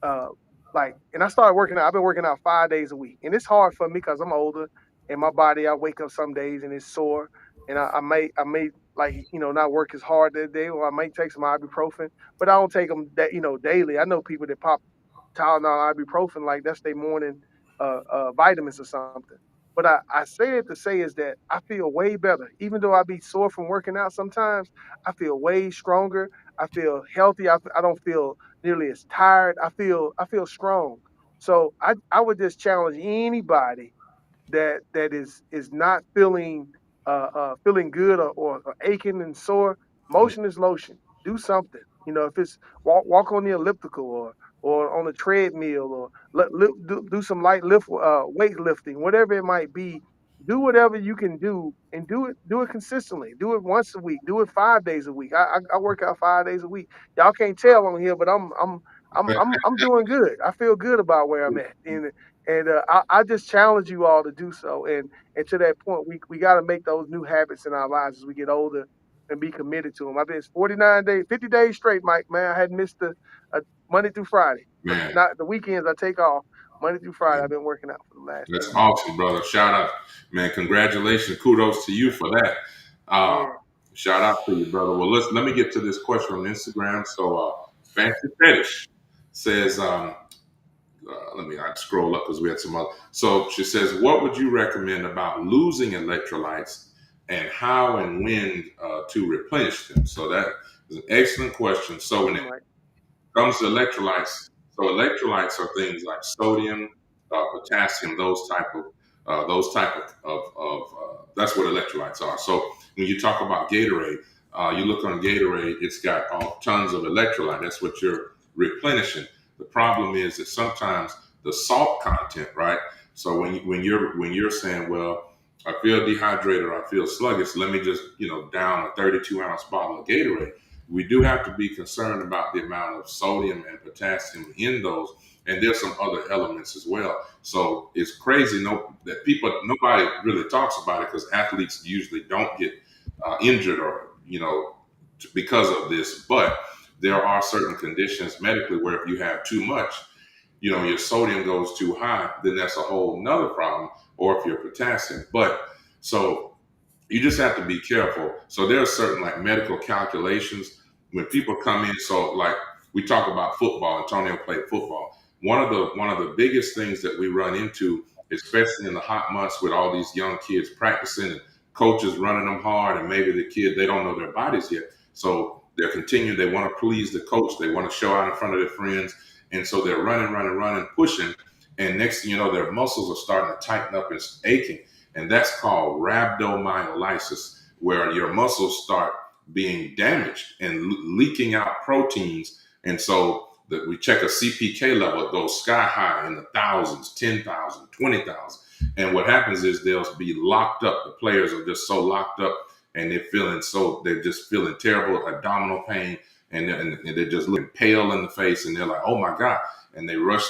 and I started working out. I've been working out 5 days a week, and it's hard for me because I'm older, and my body. I wake up some days and it's sore, and I may like not work as hard that day, or I might take some ibuprofen, but I don't take them that daily. I know people that pop Tylenol, ibuprofen, like that's their morning vitamins or something. But I say it to say is that I feel way better. Even though I be sore from working out sometimes, I feel way stronger. I feel healthy. I don't feel nearly as tired. I feel strong. So I would just challenge anybody that is not feeling good or aching and sore. Motion is lotion. Do something. If it's walk on the elliptical or on a treadmill or do some light weight lifting, whatever it might be. Do whatever you can do and do it consistently. Do it once a week. Do it 5 days a week. I work out 5 days a week. Y'all can't tell on here, but I'm doing good. I feel good about where I'm at, and I just challenge you all to do so. And to that point, we got to make those new habits in our lives as we get older and be committed to them. I've been 49 days, 50 days straight, Mike. Man, I hadn't missed a Monday through Friday, but Man, not the weekends. I take off Monday through Friday. I've been working out for the last that's 10 years. awesome, brother. Shout out, man. Congratulations. Kudos to you for that. Uh, Yeah. Shout out to you, brother. Well, let me get to this question on Instagram. So, Fancy Fetish says, let me scroll up because we had some other. So she says, what would you recommend about losing electrolytes and how and when to replenish them? So that It's an excellent question. So when Thank you, it Mike. comes to electrolytes, so electrolytes are things like sodium, potassium, those type that's what electrolytes are. So when you talk about Gatorade, you look on Gatorade, it's got all tons of electrolyte. That's what you're replenishing. The problem is that sometimes the salt content, right? So when you're saying, well, I feel dehydrated or I feel sluggish, let me just down a 32-ounce bottle of Gatorade. We do have to be concerned about the amount of sodium and potassium in those, and there's some other elements as well. So it's crazy that nobody really talks about it because athletes usually don't get injured or because of this. But there are certain conditions medically where if you have too much, your sodium goes too high, then that's a whole nother problem. Or if your potassium, so you just have to be careful. So there are certain like medical calculations when people come in. So like we talk about football, Antonio played football. One of the biggest things that we run into, especially in the hot months with all these young kids practicing and coaches running them hard, and maybe they don't know their bodies yet. So they're continuing, they want to please the coach, they want to show out in front of their friends. And so they're running, pushing. And next thing you know, their muscles are starting to tighten up and aching. And that's called rhabdomyolysis, where your muscles start being damaged and leaking out proteins. And so we check a CPK level, it goes sky high in the thousands, 10,000, 20,000. And what happens is they'll be locked up. The players are just so locked up and they're just feeling terrible abdominal pain. And they're just looking pale in the face. And they're like, oh my God. And they rush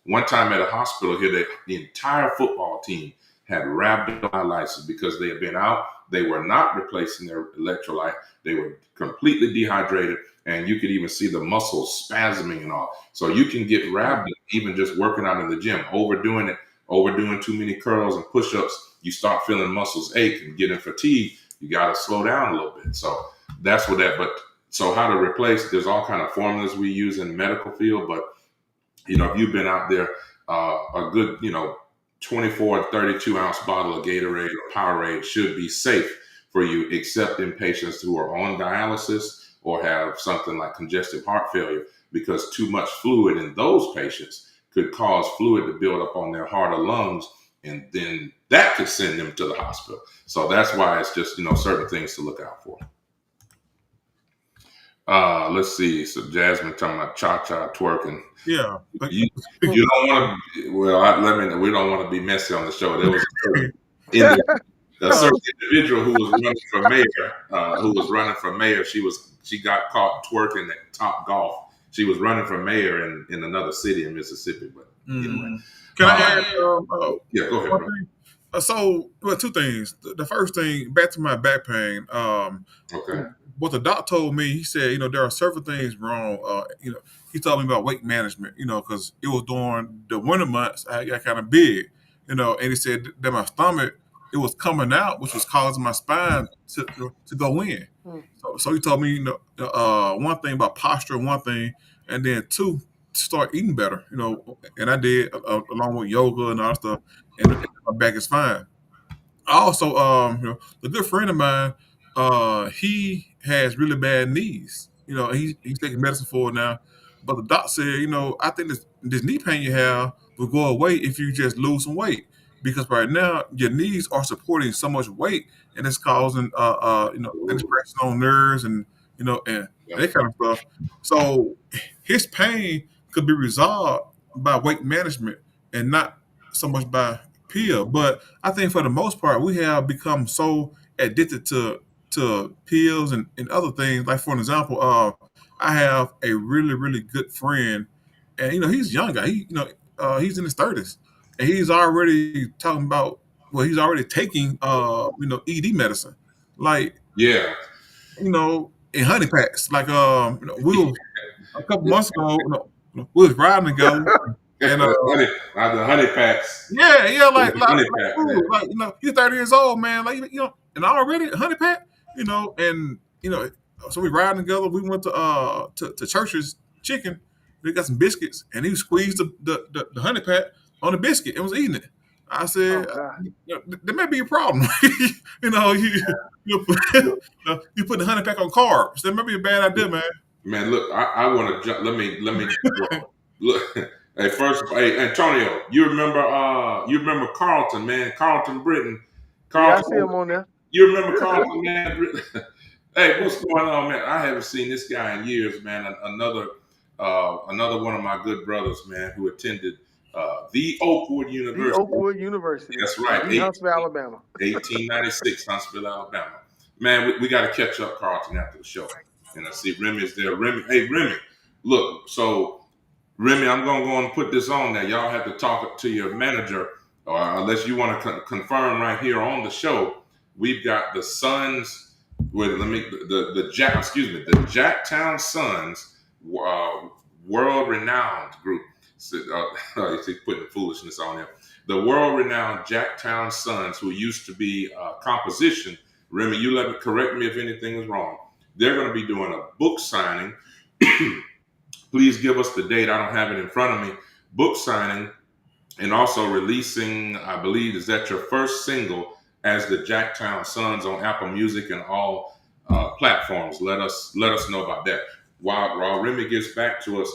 one time at a hospital here, the entire football team had rhabdomyolysis because they had been out. They were not replacing their electrolyte. They were completely dehydrated, and you could even see the muscles spasming and all. So you can get rhabdom even just working out in the gym, overdoing too many curls and push-ups. You start feeling muscles ache and getting fatigued. You got to slow down a little bit. So that's what that. But so how to replace? There's all kind of formulas we use in the medical field, but if you've been out there, a good 24 32-ounce bottle of Gatorade or Powerade should be safe for you, except in patients who are on dialysis or have something like congestive heart failure, because too much fluid in those patients could cause fluid to build up on their heart or lungs, and then that could send them to the hospital. So that's why it's just certain things to look out for. Let's see. So Jasmine talking about cha-cha twerking. Yeah. You don't want to. Well, we don't want to be messy on the show. There was a certain individual who was running for mayor. She got caught twerking at Top Golf. She was running for mayor in another city in Mississippi. But anyway, can I add? Yeah, go ahead, bro. So, two things. The first thing, back to my back pain. Okay. What the doc told me, he said, there are several things wrong. He told me about weight management, because it was during the winter months I got kind of big, and he said that my stomach, it was coming out, which was causing my spine to go in. So he told me, one thing about posture, one thing, and then two, start eating better, and I did along with yoga and all that stuff, and my back is fine. Also, a good friend of mine, he has really bad knees. He's taking medicine for it now. But the doc said, I think this knee pain you have will go away if you just lose some weight. Because right now your knees are supporting so much weight, and it's causing expression on nerves and that kind of stuff. So his pain could be resolved by weight management and not so much by pill. But I think for the most part, we have become so addicted to pills and other things. Like for an example, I have a really really good friend, and he's a young guy. He's in his 30s, and he's already talking about he's already taking ED medicine, like Yeah. in honey packs. Like we were a couple months ago, we was riding together. And the honey packs. Yeah, like honey pack, ooh, like you're 30 years old, man. Like and already a honey pack, and so we riding together. We went to Church's Chicken. They got some biscuits, and he squeezed the honey pack on the biscuit and was eating it. I said, Oh, God. there may be a problem. You put, you put the honey pack on carbs. That might be a bad idea, man. Man, look, I want to let me well, look. Hey, first, hey, Antonio, you remember Carlton, man, Carlton Britain, Yeah, I see Carlton. him on there. You remember Carlton, man? Hey, what's going on, man? I haven't seen this guy in years, man. Another one of my good brothers, man, who attended the Oakwood The University. Oakwood University That's right, in Huntsville, Alabama. 1896, Huntsville, Alabama. Man, we got to catch up, Carlton, after the show. And I see Remy is there. Remy, hey, Remy, look, so Remy, I'm going to go and put this on there. Y'all have to talk to your manager, or unless you want to confirm right here on the show. We've got the Suns, the Jacktown Suns, world-renowned group. So, he's putting foolishness on there. The world-renowned Jacktown Suns, who used to be composition. Remy, you let me correct me if anything is wrong. They're going to be doing a book signing. Please give us the date. I don't have it in front of me. Book signing, and also releasing, I believe, is that your first single as the Jacktown Suns on Apple Music and all platforms. Let us know about that. While Remy gets back to us,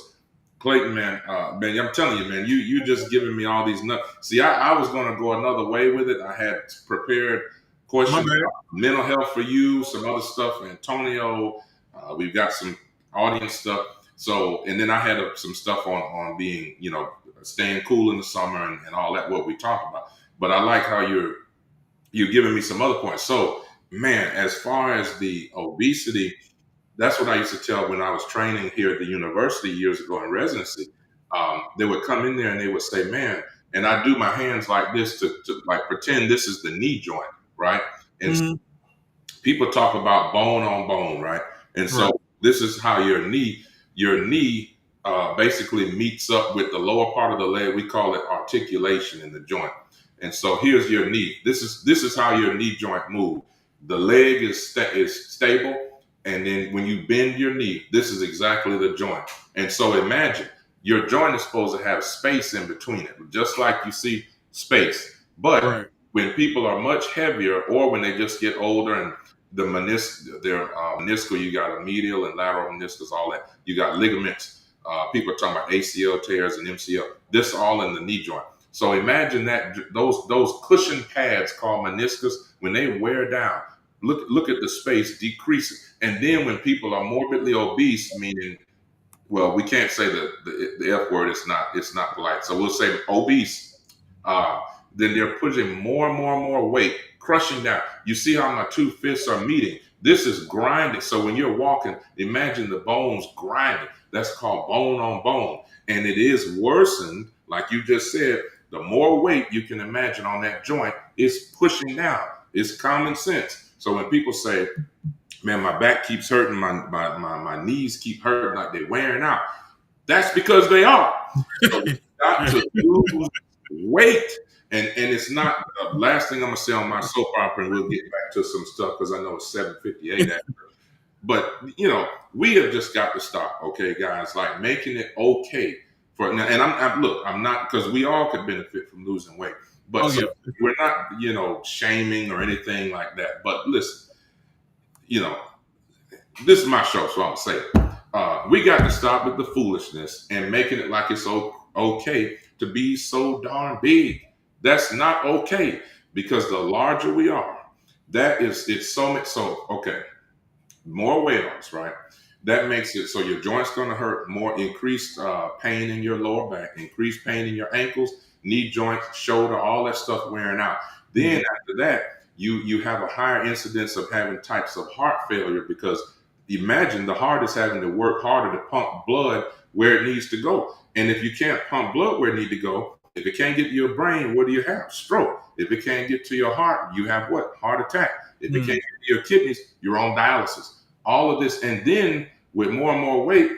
Clayton, man, I'm telling you, man, you just giving me all these nuts. See, I was going to go another way with it. I had prepared questions about mental health for you, some other stuff for Antonio. We've got some audience stuff. So, and then I had some stuff on being, staying cool in the summer and all that, what we talked about. But I like how you're giving me some other points. So, man, as far as the obesity, that's what I used to tell when I was training here at the university years ago in residency. They would come in there and they would say, man, and I do my hands like this to like pretend this is the knee joint, right? And people talk about bone on bone, right? And so this is how your knee basically meets up with the lower part of the leg. We call it articulation in the joint. And so here's your knee. This is how your knee joint moves. The leg is stable. And then when you bend your knee, this is exactly the joint. And so imagine your joint is supposed to have space in between it, just like you see space. But when people are much heavier, or when they just get older and their meniscal, you got a medial and lateral meniscus, all that. You got ligaments. People are talking about ACL tears and MCL. This all in the knee joint. So imagine that those cushion pads called meniscus, when they wear down, look at the space decreasing. And then when people are morbidly obese, meaning, well, we can't say the F word. It's not polite. So we'll say obese. Then they're pushing more and more and more weight, crushing down. You see how my two fists are meeting. This is grinding. So when you're walking, imagine the bones grinding. That's called bone on bone. And it is worsened, like you just said, the more weight you can imagine on that joint is pushing down. It's common sense. So when people say, man, my back keeps hurting, my knees keep hurting, like they're wearing out, that's because they are. So you got to lose weight. And it's not the last thing I'm going to say on my soap opera, and we'll get back to some stuff because I know it's 7:58. But, we have just got to stop, okay, guys, like making it okay. And I'm not, because we all could benefit from losing weight. But we're not, shaming or anything like that. But listen, this is my show, so I'm saying we got to stop with the foolishness and making it like it's okay to be so darn big. That's not okay, because the larger we are, it's so much. So, okay, more weight loss, right? That makes it so your joint's going to hurt more, increased pain in your lower back, increased pain in your ankles, knee joints, shoulder, all that stuff wearing out. Then after that, you have a higher incidence of having types of heart failure, because imagine the heart is having to work harder to pump blood where it needs to go. And if you can't pump blood where it needs to go, if it can't get to your brain, what do you have? Stroke. If it can't get to your heart, you have what? Heart attack. If it can't get to your kidneys, you're on dialysis. All of this. And then with more and more weight,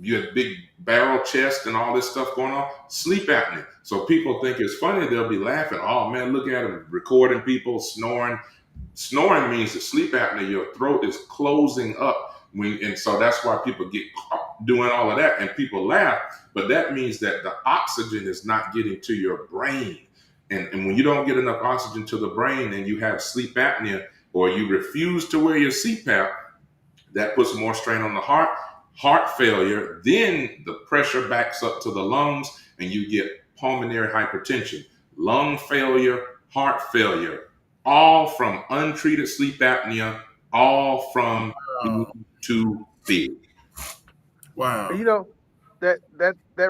you have big barrel chest and all this stuff going on, sleep apnea. So people think it's funny. They'll be laughing. Oh, man, look at them recording people snoring. Snoring means the sleep apnea, your throat is closing up. And so that's why people get doing all of that, and people laugh. But that means that the oxygen is not getting to your brain. And when you don't get enough oxygen to the brain and you have sleep apnea, or you refuse to wear your CPAP, that puts more strain on the heart failure. Then the pressure backs up to the lungs and you get pulmonary hypertension, lung failure, heart failure, all from untreated sleep apnea, all from being too big. Wow. You know, that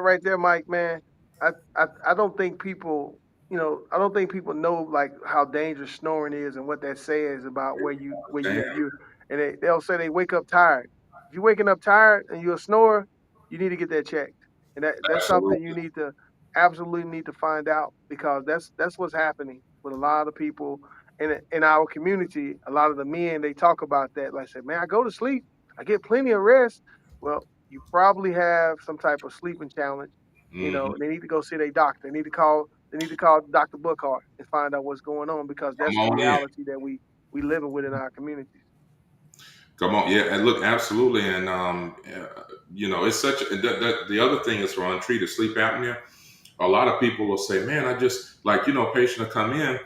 right there, Mike, man. I don't think people, I don't think people know like how dangerous snoring is and what that says about where Damn, you and they'll say they wake up tired. If you're waking up tired and you're a snorer, you need to get that checked. And that's something you absolutely. need to absolutely need to find out because that's what's happening with a lot of people in our community. A lot of the men they talk about that. Like I said, man, I go to sleep, I get plenty of rest. Well, you probably have some type of sleeping challenge. Hmm. They need to go see their doctor. They need to call Dr. Bookhardt and find out what's going on because Come that's the on in. reality that we living with in our communities. Come on, yeah, and look, absolutely, and it's such. The other thing is for untreated sleep apnea. A lot of people will say, "Man, I just like patient will come in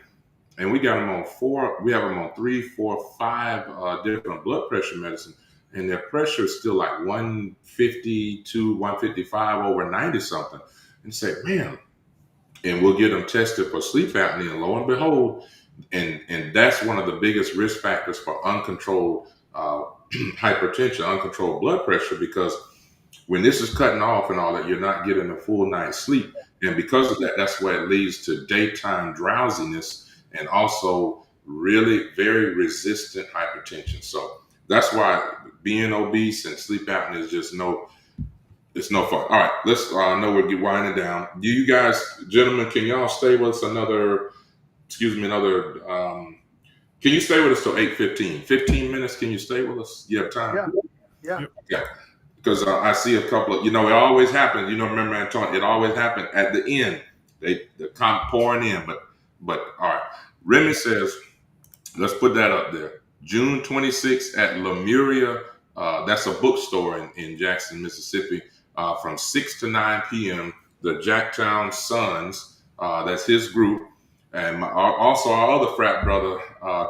and we got them on four. We have them on three, four, five different blood pressure medicine, and their pressure is still like 152, 155 over 90 something." And say, "Man," and we'll get them tested for sleep apnea, and lo and behold, and that's one of the biggest risk factors for uncontrolled hypertension, uncontrolled blood pressure, because when this is cutting off and all that, you're not getting a full night's sleep. And because of that, that's where it leads to daytime drowsiness and also really very resistant hypertension. So that's why being obese and sleep apnea is just it's no fun. All right, let's, I know we're winding down. Do you guys, gentlemen, can y'all stay with us can you stay with us till 8:15? 15 minutes, can you stay with us? You have time? Yeah, yeah. Yep. Yeah, because I see a couple of, it always happens. Remember, Antonio, it always happened at the end. They come pouring in, but all right. Remy says, let's put that up there. June 26th at Lemuria. That's a bookstore in Jackson, Mississippi, from 6 to 9 p.m. The Jacktown Sons, that's his group. And also our other frat brother,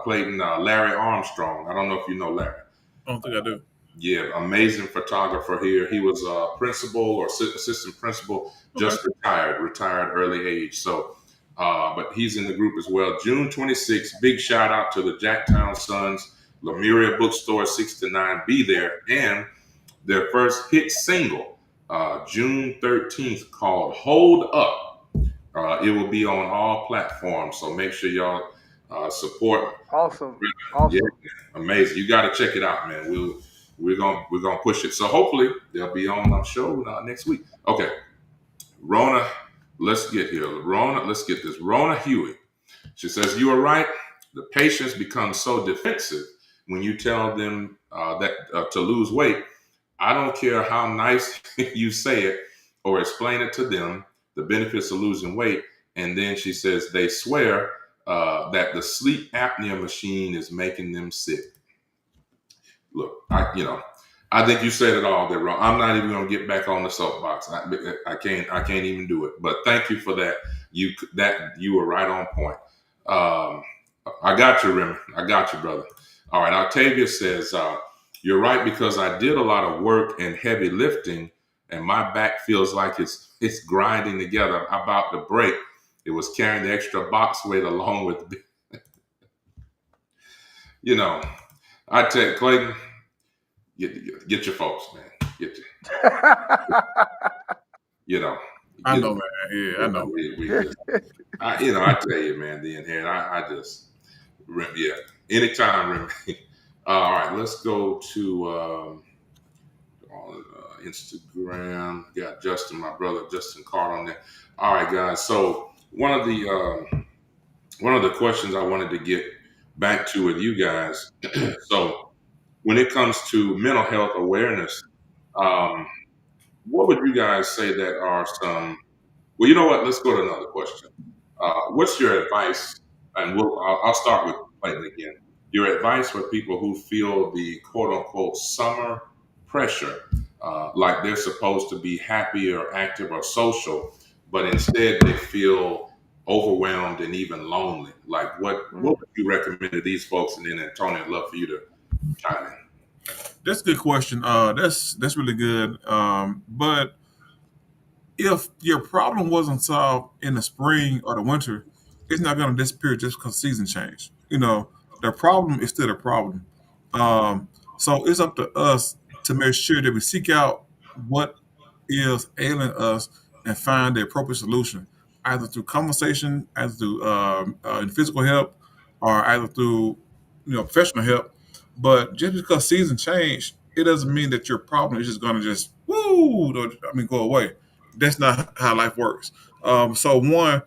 Clayton, Larry Armstrong. I don't know if you know Larry. I don't think I do. Yeah, amazing photographer here. He was a principal or assistant principal, Okay. just retired early age. So, but he's in the group as well. June 26th, big shout out to the Jacktown Sons, Lemuria Bookstore, 6 to 9. Be there. And their first hit single, June 13th, called Hold Up. It will be on all platforms. So make sure y'all support. Awesome, Yeah, awesome. amazing. You got to check it out, man. We're gonna push it. So hopefully they'll be on our show next week. Okay, Rona, let's get here. Rona, let's get this. Rona Hewitt. She says you are right. The patients become so defensive when you tell them that to lose weight. I don't care how nice you say it or explain it to them, the benefits of losing weight. And then she says they swear that the sleep apnea machine is making them sick. Look, I think you said it all there wrong. I'm not even going to get back on the soapbox. I can't even do it. But thank you for that. You were right on point. Um, I got you, Remy. I got you, brother. All right. Octavia says, you're right, because I did a lot of work and heavy lifting, and my back feels like it's grinding together. I'm about to break. It was carrying the extra box weight along with, you know. I tell you, Clayton, get your folks, man. Get your, you know. I You know, know, man. Yeah, I know. we just, I tell you, man. The inherent, I just, yeah. Anytime, Remy. All right, let's go to Instagram. Got Justin, my brother Justin Carter on there. All right, guys. So one of the questions I wanted to get back to with you guys. So when it comes to mental health awareness, um, what would you guys say that are some? Well, you know what? Let's go to another question. What's your advice? And I'll start with Clayton again. Your advice for people who feel the quote unquote summer pressure, like they're supposed to be happy or active or social, but instead they feel overwhelmed and even lonely. Like what Mm. would you recommend to these folks? And then Antonio, I'd love for you to chime in. That's a good question. That's really good. But if your problem wasn't solved in the spring or the winter, it's not going to disappear just because seasons change. The problem is still a problem. Um, so it's up to us to make sure that we seek out what is ailing us and find the appropriate solution, either through conversation, either through physical help, or either through professional help. But just because seasons change, it doesn't mean that your problem is just going to just go away. That's not how life works. So one,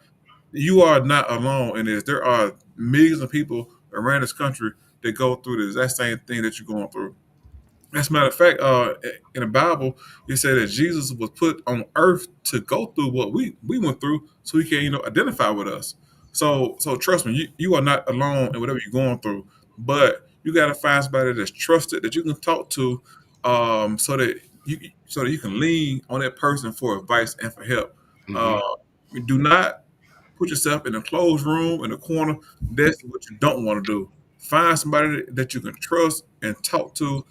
you are not alone in this. There are millions of people around this country that go through the exact same thing that you're going through. As a matter of fact, in the Bible, it said that Jesus was put on earth to go through what we went through, so he can identify with us. So trust me, you are not alone in whatever you're going through, but you got to find somebody that's trusted that you can talk to, so that you can lean on that person for advice and for help. Hmm. Uh, do not put yourself in a closed room in a corner. That's what you don't want to do. Find somebody that you can trust and talk to,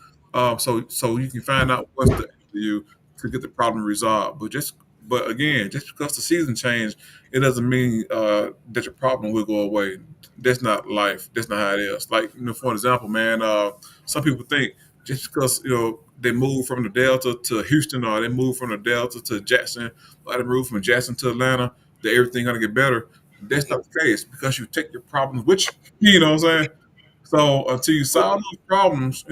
so you can find out what's the for you to get the problem resolved. But again, just because the season changed, it doesn't mean that your problem will go away. That's not life. That's not how it is. Like, for example, man, some people think just because they move from the Delta to Houston, or they move from the Delta to Jackson, or they move from Jackson to Atlanta, that everything gonna get better. That's not the case, because you take your problems with you. You know what I'm saying? So until you solve those problems,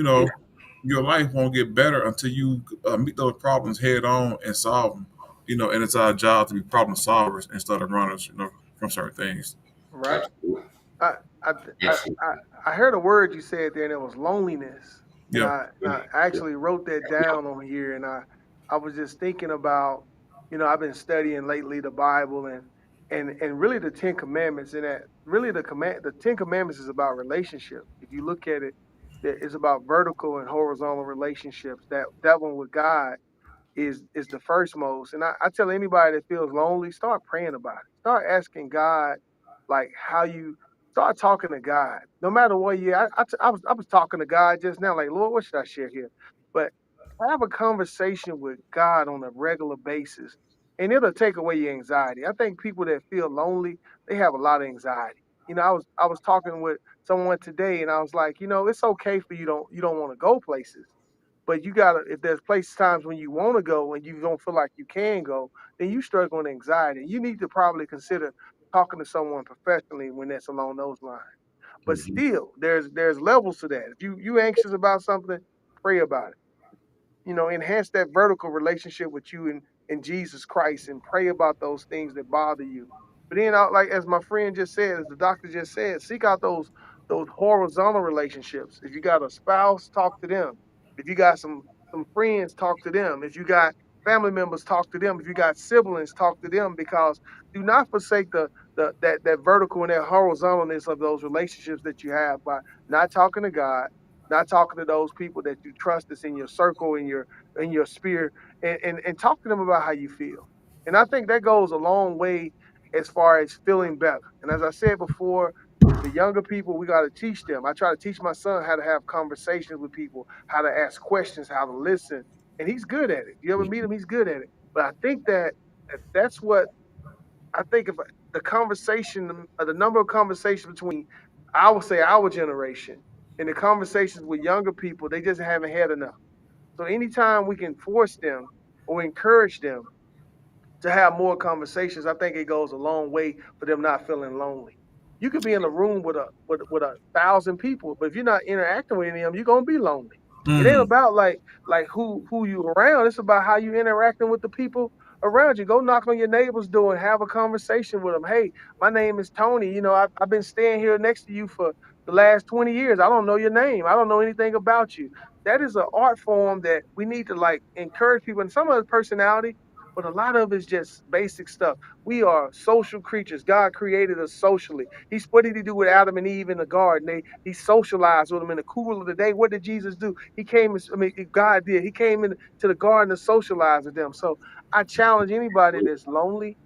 your life won't get better until you meet those problems head on and solve them. And it's our job to be problem solvers instead of runners, from certain things. Right. Absolutely. I I, th- Absolutely. I heard a word you said there, and it was loneliness. And Yeah. I actually wrote that down on here, and I was just thinking about, I've been studying lately the Bible and really the Ten Commandments, and that really the Ten Commandments is about relationship. If you look at it, it's about vertical and horizontal relationships. That one with God is the first most. And I tell anybody that feels lonely, start praying about it. Start asking God, like how you start talking to God. No matter what you, I was talking to God just now, like Lord, what should I share here? But have a conversation with God on a regular basis, and it'll take away your anxiety. I think people that feel lonely, they have a lot of anxiety. I was talking with someone today, and I was like, it's okay for you don't want to go places, but you gotta, if there's place times when you want to go and you don't feel like you can go, then you struggle with anxiety. You need to probably consider talking to someone professionally when that's along those lines. But Hmm. still, there's levels to that. If you anxious about something, pray about it. Enhance that vertical relationship with you and Jesus Christ, and pray about those things that bother you. But then, like as my friend just said, as the doctor just said, seek out those horizontal relationships. If you got a spouse, talk to them. If you got some friends, talk to them. If you got family members, talk to them. If you got siblings, talk to them. Because do not forsake that vertical and that horizontalness of those relationships that you have by not talking to God, not talking to those people that you trust that's in your circle, in your sphere, and talk to them about how you feel. And I think that goes a long way as far as feeling better. And as I said before, the younger people, we got to teach them. I try to teach my son how to have conversations with people, how to ask questions, how to listen, and he's good at it. You ever meet him, he's good at it. But I think that's what I think. If the conversation, the number of conversations between, I would say, our generation and the conversations with younger people, they just haven't had enough. So anytime we can force them or encourage them to have more conversations, I think it goes a long way for them not feeling lonely. You could be in a room with 1,000 people, but if you're not interacting with them, you're gonna be lonely. It ain't Mm. about like who you around. It's about how you interacting with the people around you. Go knock on your neighbor's door and have a conversation with them. Hey, my name is Tony. I've been staying here next to you for the last 20 years. I don't know your name. I don't know anything about you. That is an art form that we need to like encourage people. And some of the personality, but a lot of it's just basic stuff. We are social creatures. God created us socially. What did he do with Adam and Eve in the garden? He socialized with them in the cool of the day. What did Jesus do? He came, I mean, God did. He came into the garden to socialize with them. So I challenge anybody that's lonely,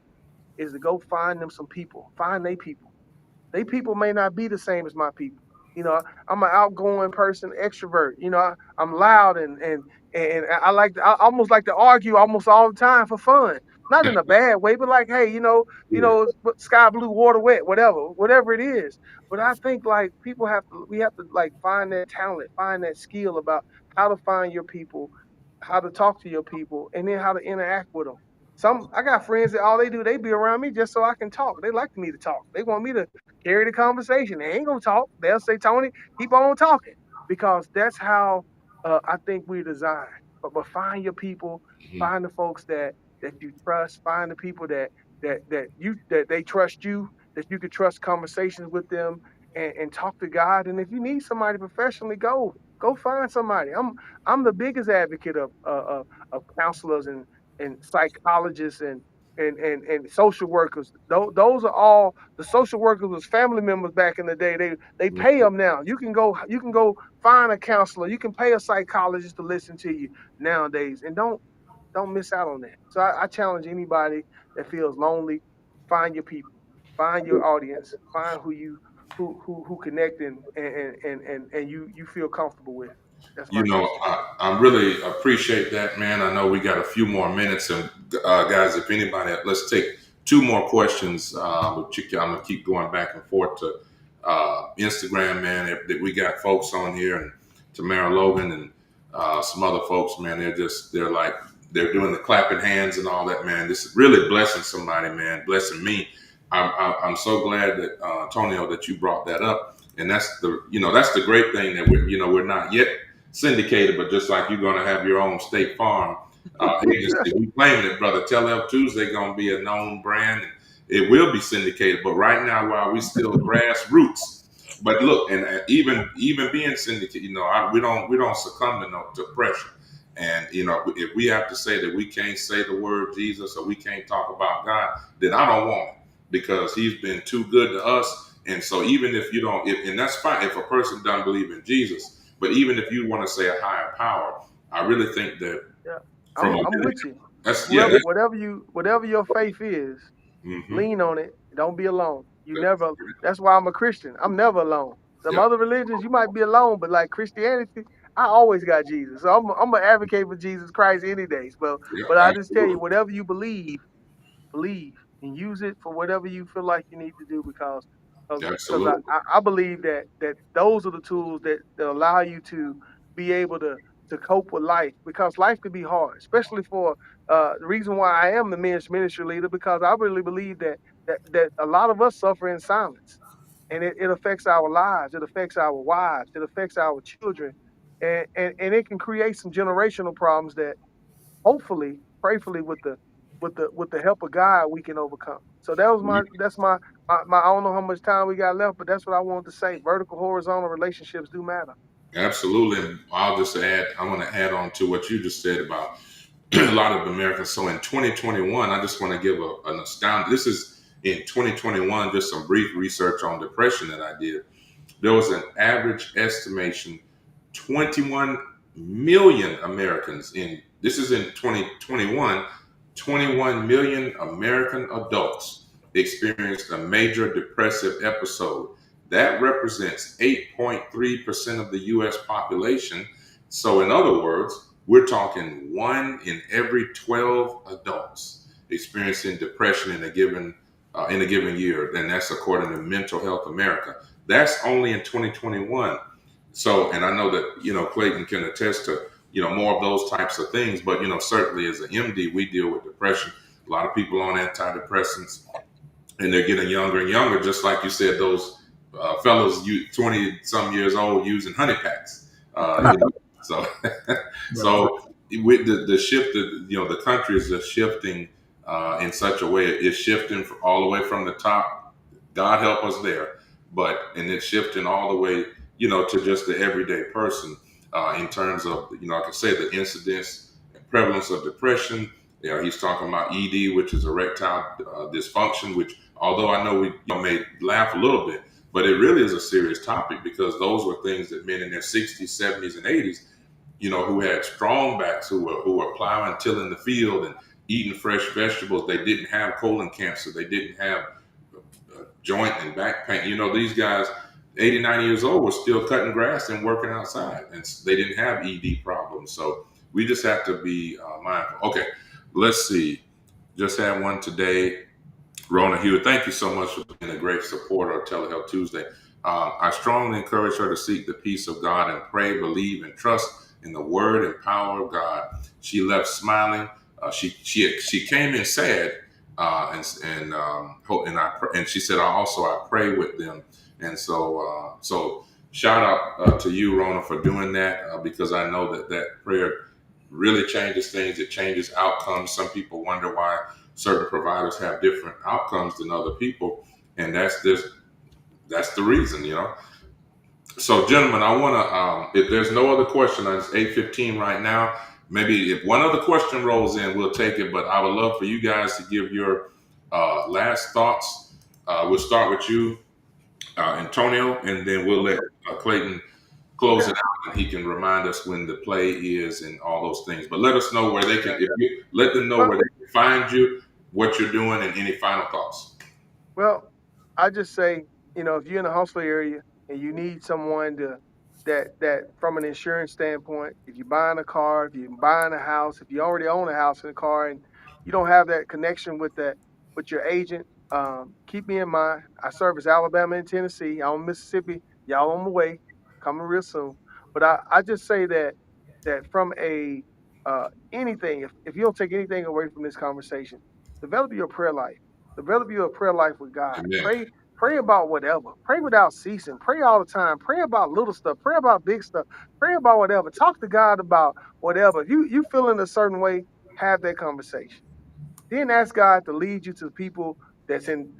is to go find them some people, find they people. They people may not be the same as my people. You know, I'm an outgoing person, extrovert. You know, I'm loud and I like I almost like to argue almost all the time for fun. Not in a bad way, but like, hey, Yeah. sky blue, water wet, whatever it is. But I think like we have to like find that talent, find that skill about how to find your people, how to talk to your people, and then how to interact with them. I got friends that all they do, they be around me just so I can talk. They like me to talk. They want me to carry the conversation. They ain't gonna talk. They'll say, Tony, keep on talking, because that's how I think we're designed. But find your people, Mhm. find the folks that you trust, find the people that they trust you, that you can trust conversations with them and talk to God. And if you need somebody professionally, go find somebody. I'm the biggest advocate of counselors and psychologists and social workers. Those are all the social workers was family members back in the day. They pay them now. You can go find a counselor. You can pay a psychologist to listen to you nowadays, and don't miss out on that. So I challenge anybody that feels lonely, find your people, find your audience, find who connect and you feel comfortable with. That's my You two know, cents. I really appreciate that, man. I know we got a few more minutes, and guys, if anybody, let's take two more questions. I'm gonna keep going back and forth to Instagram, man. We got folks on here, and Tamara Logan and some other folks, man. They're doing the clapping hands and all that, man. This is really blessing somebody, man, blessing me. I'm so glad that Antonio, that you brought that up, and that's the great thing that we're not yet syndicated, but just like you're going to have your own State Farm agency, we claiming it, brother. Telehealth Tuesday going to be a known brand, and it will be syndicated. But right now, while we still grassroots, but look, and even being syndicated, we don't succumb to to pressure. And if we have to say that we can't say the word Jesus or we can't talk about God, then I don't want it, because He's been too good to us. And so even if you don't, and that's fine if a person doesn't believe in Jesus, but even if you want to say a higher power, I really think that Yeah, from I'm with you. that's yeah, Whoever, whatever your faith is, hmm lean on it. Don't be alone. You never. That's why I'm a Christian. I'm never alone. Some yeah, other religions you might be alone, but like Christianity, I always got Jesus. So I'm an advocate for Jesus Christ any day. yeah, But I just tell you, absolutely, whatever you believe and use it for whatever you feel like you need to do, because absolutely, I believe that those are the tools that allow you to be able to cope with life, because life could be hard, especially for the reason why I am the men's ministry leader, because I really believe that a lot of us suffer in silence, and it affects our lives, it affects our wives, it affects our children, and it can create some generational problems that hopefully, prayerfully, with the help of God, we can overcome. So that's my I don't know how much time we got left, but that's what I wanted to say. Vertical, horizontal relationships do matter. absolutely. And I want to add on to what you just said about a lot of Americans. So in 2021, I just want to give an astounding. This is in 2021, just some brief research on depression that I did. There was an average estimation 21 million Americans in this is in 2021, 21 million American adults experienced a major depressive episode. That represents 8.3% of the US population. So in other words, we're talking 1 in every 12 adults experiencing depression in a given year, and that's according to Mental Health America. That's only in 2021. So, and I know that, Clayton can attest to, more of those types of things, but, certainly as an MD, we deal with depression. A lot of people on antidepressants, and they're getting younger and younger, just like you said, those fellows, 20 some years old, using honey packs, so, Right. so with the shift, the country is just shifting in such a way, it's shifting all the way from the top. God help us there, and it's shifting all the way, to just the everyday person in terms of, I can say the incidence and prevalence of depression. He's talking about ED, which is erectile dysfunction, which although I know we may laugh a little bit, but it really is a serious topic, because those were things that men in their 60s, 70s, and 80s, who had strong backs, who were plowing, tilling the field, and eating fresh vegetables. They didn't have colon cancer. They didn't have joint and back pain. These guys, 80, 90 years old, were still cutting grass and working outside, and they didn't have ED problems. So we just have to be mindful. Okay, let's see. Just had one today. Rona Hewitt, thank you so much for being a great supporter of Telehealth Tuesday. I strongly encourage her to seek the peace of God and pray, believe, and trust in the word and power of God. She left smiling. She came in sad, and she said, I pray with them. And so shout out to you, Rona, for doing that, because I know that prayer really changes things. It changes outcomes. Some people wonder why certain providers have different outcomes than other people, and that's the reason. So, gentlemen, I want to. If there's no other question, it's 8:15 right now. Maybe if one other question rolls in, we'll take it. But I would love for you guys to give your last thoughts. We'll start with you, Antonio, and then we'll let Clayton close it out, and he can remind us when the play is and all those things. But let us know where they can. If you let them know Well, where they can find you, what you're doing, and any final thoughts. well, I just say, if you're in the Huntsville area and you need someone that from an insurance standpoint, if you're buying a car, if you're buying a house, if you already own a house and a car, and you don't have that connection with your agent, keep me in mind. I service Alabama and Tennessee. I'm in Mississippi. Y'all on the way, coming real soon. But I just say that from a anything, if you don't take anything away from this conversation, develop your prayer life. Develop your prayer life with God. Amen. Pray about whatever. Pray without ceasing. Pray all the time. Pray about little stuff. Pray about big stuff. Pray about whatever. Talk to God about whatever. If you feel in a certain way, have that conversation. Then ask God to lead you to people that's in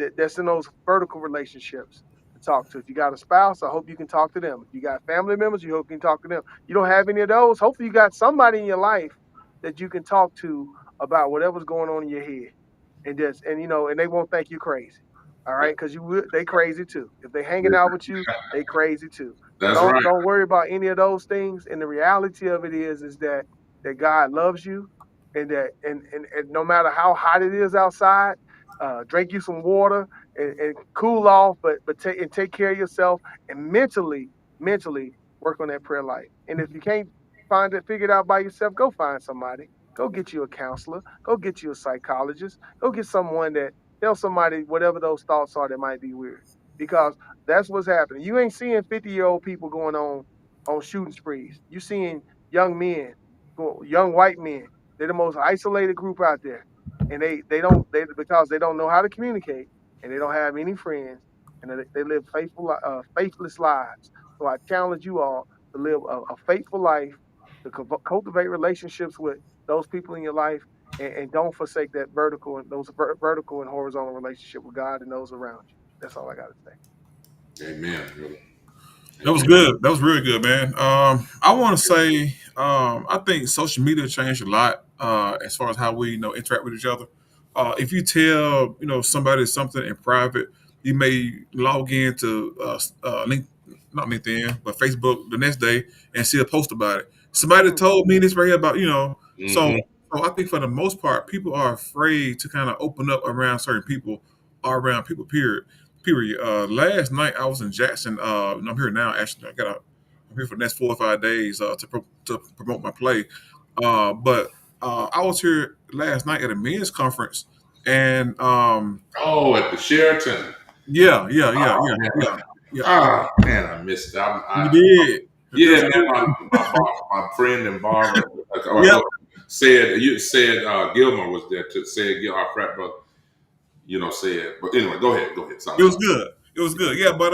those vertical relationships to talk to. If you got a spouse, I hope you can talk to them. If you got family members, you hope you can talk to them. You don't have any of those, hopefully you got somebody in your life that you can talk to about whatever's going on in your head. And they won't think you crazy. All right, because they crazy too. If they hanging out with you, they crazy too. So That's don't right. don't worry about any of those things. And the reality of it is that God loves you, and and no matter how hot it is outside, drink you some water and cool off, but take care of yourself, and mentally work on that prayer life. And if you can't figure it out by yourself, go find somebody. Go get you a counselor. Go get you a psychologist. Go get someone that tell somebody whatever those thoughts are that might be weird, because that's what's happening. You ain't seeing 50-year-old people going on shooting sprees. You seeing young men, young white men. They're the most isolated group out there, and they because they don't know how to communicate, and they don't have any friends, and they live faithless lives. So I challenge you all to live a faithful life, to cultivate relationships with those people in your life, and don't forsake that vertical and horizontal relationship with God and those around you. That's all I got to say. Amen. Brother. That was Amen. good. That was really good, man. I want to say, I think social media changed a lot as far as how we, interact with each other. If you tell, somebody something in private, you may log into not LinkedIn, but Facebook the next day and see a post about it. Somebody Mm, told me this right here about, so. Hmm. So I think for the most part, people are afraid to kind of open up around certain people or around people. Period. Last night I was in Jackson. And I'm here now. Actually, I'm here for the next 4 or 5 days to promote my play. But I was here last night at a men's conference, and Oh, at the Sheraton. yeah, yeah, yeah, Oh yeah, man. yeah, yeah. Man, I missed that. You did. Yeah, That's man. good. My friend and barber Yeah, said Gilmer was there to say our frat brother. Said. But anyway, go ahead. it Sorry. was good. It was good. Yeah, but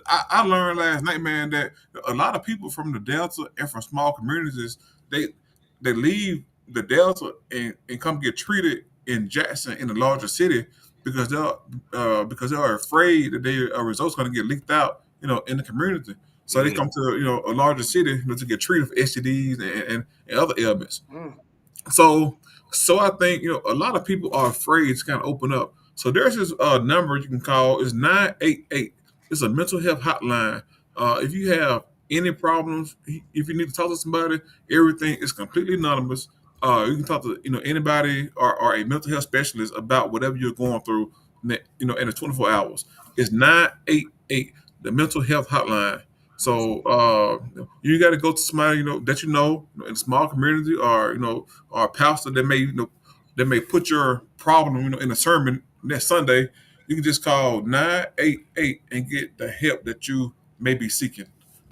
I learned last night, man, that a lot of people from the Delta and from small communities, they they leave the Delta and come get treated in Jackson in the larger city because they are afraid that their results going to get leaked out, in the community. So they Mm, come to a larger city, to get treated for STDs and other ailments. mm, So, so I think a lot of people are afraid to kind of open up. So there's this number you can call. It's 988. It's a mental health hotline. If you have any problems, if you need to talk to somebody, everything is completely anonymous. You can talk to anybody or a mental health specialist about whatever you're going through. In the 24 hours. It's 988, the mental health hotline. So you got to go to somebody that in a small community, or or a pastor that may put your problem in a sermon next Sunday. You can just call 988 and get the help that you may be seeking.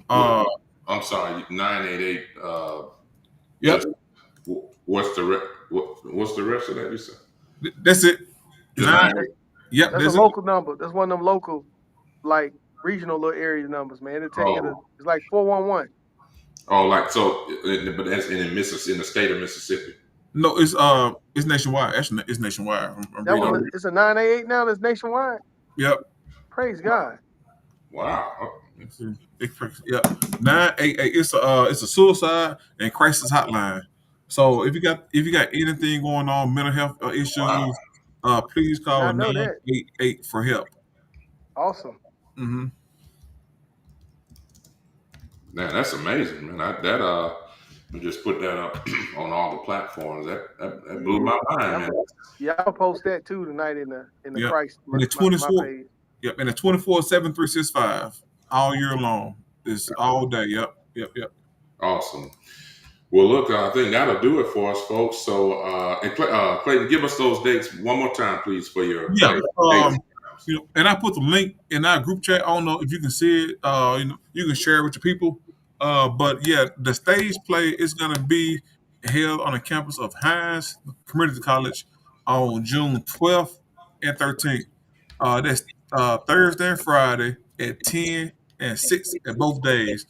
What, Uh, I'm sorry, 988. yep, Just what's the rest of that you said? that's it. Just Nine. nine. That's Yep, that's a that's it. local number. That's one of them local, like regional little area numbers, man. It'll take you to. Oh, It's like 411. oh, like so, but that's in Mississippi, in the state of Mississippi. No, it's nationwide. Actually, it's nationwide. I'm That reading. Oh, one, it's a 988 now. That's nationwide. Yep. Praise God. wow. Yeah, 988. It's a suicide and crisis hotline. So if you got anything going on, mental health Wow. issues, please Did call not know that. 988 for help. Awesome. Hmm. Man, that's amazing, man. I just put that up on all the platforms. That blew my Yeah, mind, I'm man. a, yeah, I'll post that too tonight in the Yep. Christ And the my 24. page. Yep. And the 24/7/365 all year long. It's all day. Yep. Yep. Yep. Awesome. Well, look, I think that'll do it for us, folks. So, Clayton, give us those dates one more time, please, for your Yeah. dates. And I put the link in our group chat. I don't know if you can see it. You can share it with your people. But yeah, the stage play is gonna be held on the campus of Hines Community College on June 12th and 13th. That's Thursday and Friday at 10 and 6 at both days.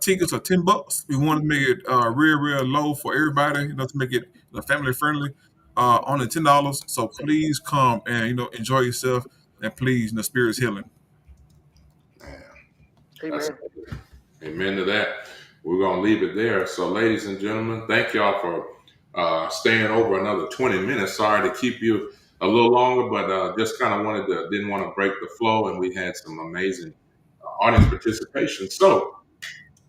Tickets are $10. We want to make it real low for everybody, to make it family friendly. Only $10. So please come and enjoy yourself, and please, the spirit's healing. Man, that's Amen. amen to that. We're gonna leave it there. So, ladies and gentlemen, thank y'all for staying over another 20 minutes. Sorry to keep you a little longer, but just kind of didn't want to break the flow, and we had some amazing audience participation. So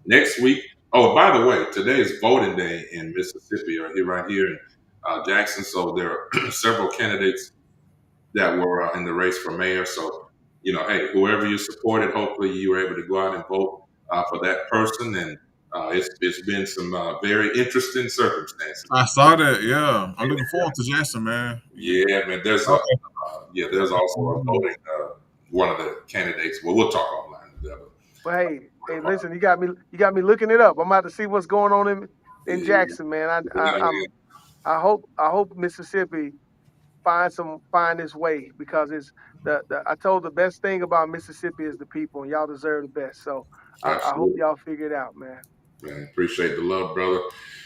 next week. Oh, by the way, today is voting day in Mississippi, or here right here in Jackson. So there are several candidates that were in the race for mayor. So, hey, whoever you supported, hopefully you were able to go out and vote for that person. And it's been some very interesting circumstances. I saw that. Yeah, I'm looking forward to Jackson, man. Yeah, man. There's also a voting one of the candidates. Well, we'll talk offline. But hey, listen, you got me looking it up. I'm about to see what's going on in Yeah, Jackson, man. yeah, I hope Mississippi find its way, because it's I told the best thing about Mississippi is the people, and y'all deserve the best. So I hope absolutely. y'all figure it out, man. Man, appreciate the love, brother.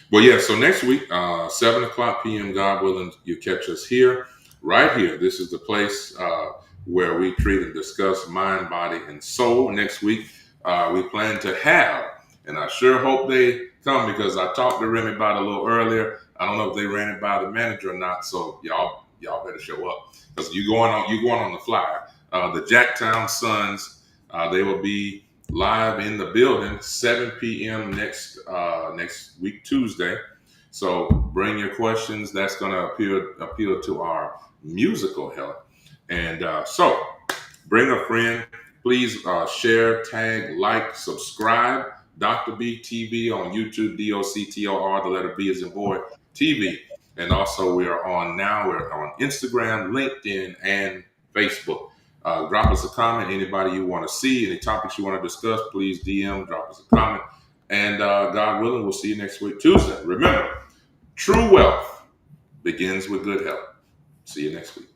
Well, yeah, so next week, 7 o'clock p.m., God willing, you catch us here, right here. This is the place where we treat and discuss mind, body, and soul. Next week, we plan to have, and I sure hope they come, because I talked to Remy about it a little earlier. I don't know if they ran it by the manager or not, so y'all better show up, because you going on the flyer. The Jacktown Suns, they will be live in the building 7 p.m. next week Tuesday. So bring your questions. That's going to appeal to our musical help. And so bring a friend. Please share, tag, like, subscribe. Dr. B TV on YouTube, DOCTOR, the letter B is in boy, TV. And also we're on Instagram, LinkedIn, and Facebook. Drop us a comment. Anybody you want to see, any topics you want to discuss, please DM, drop us a comment. And God willing, we'll see you next week, Tuesday. Remember, true wealth begins with good health. See you next week.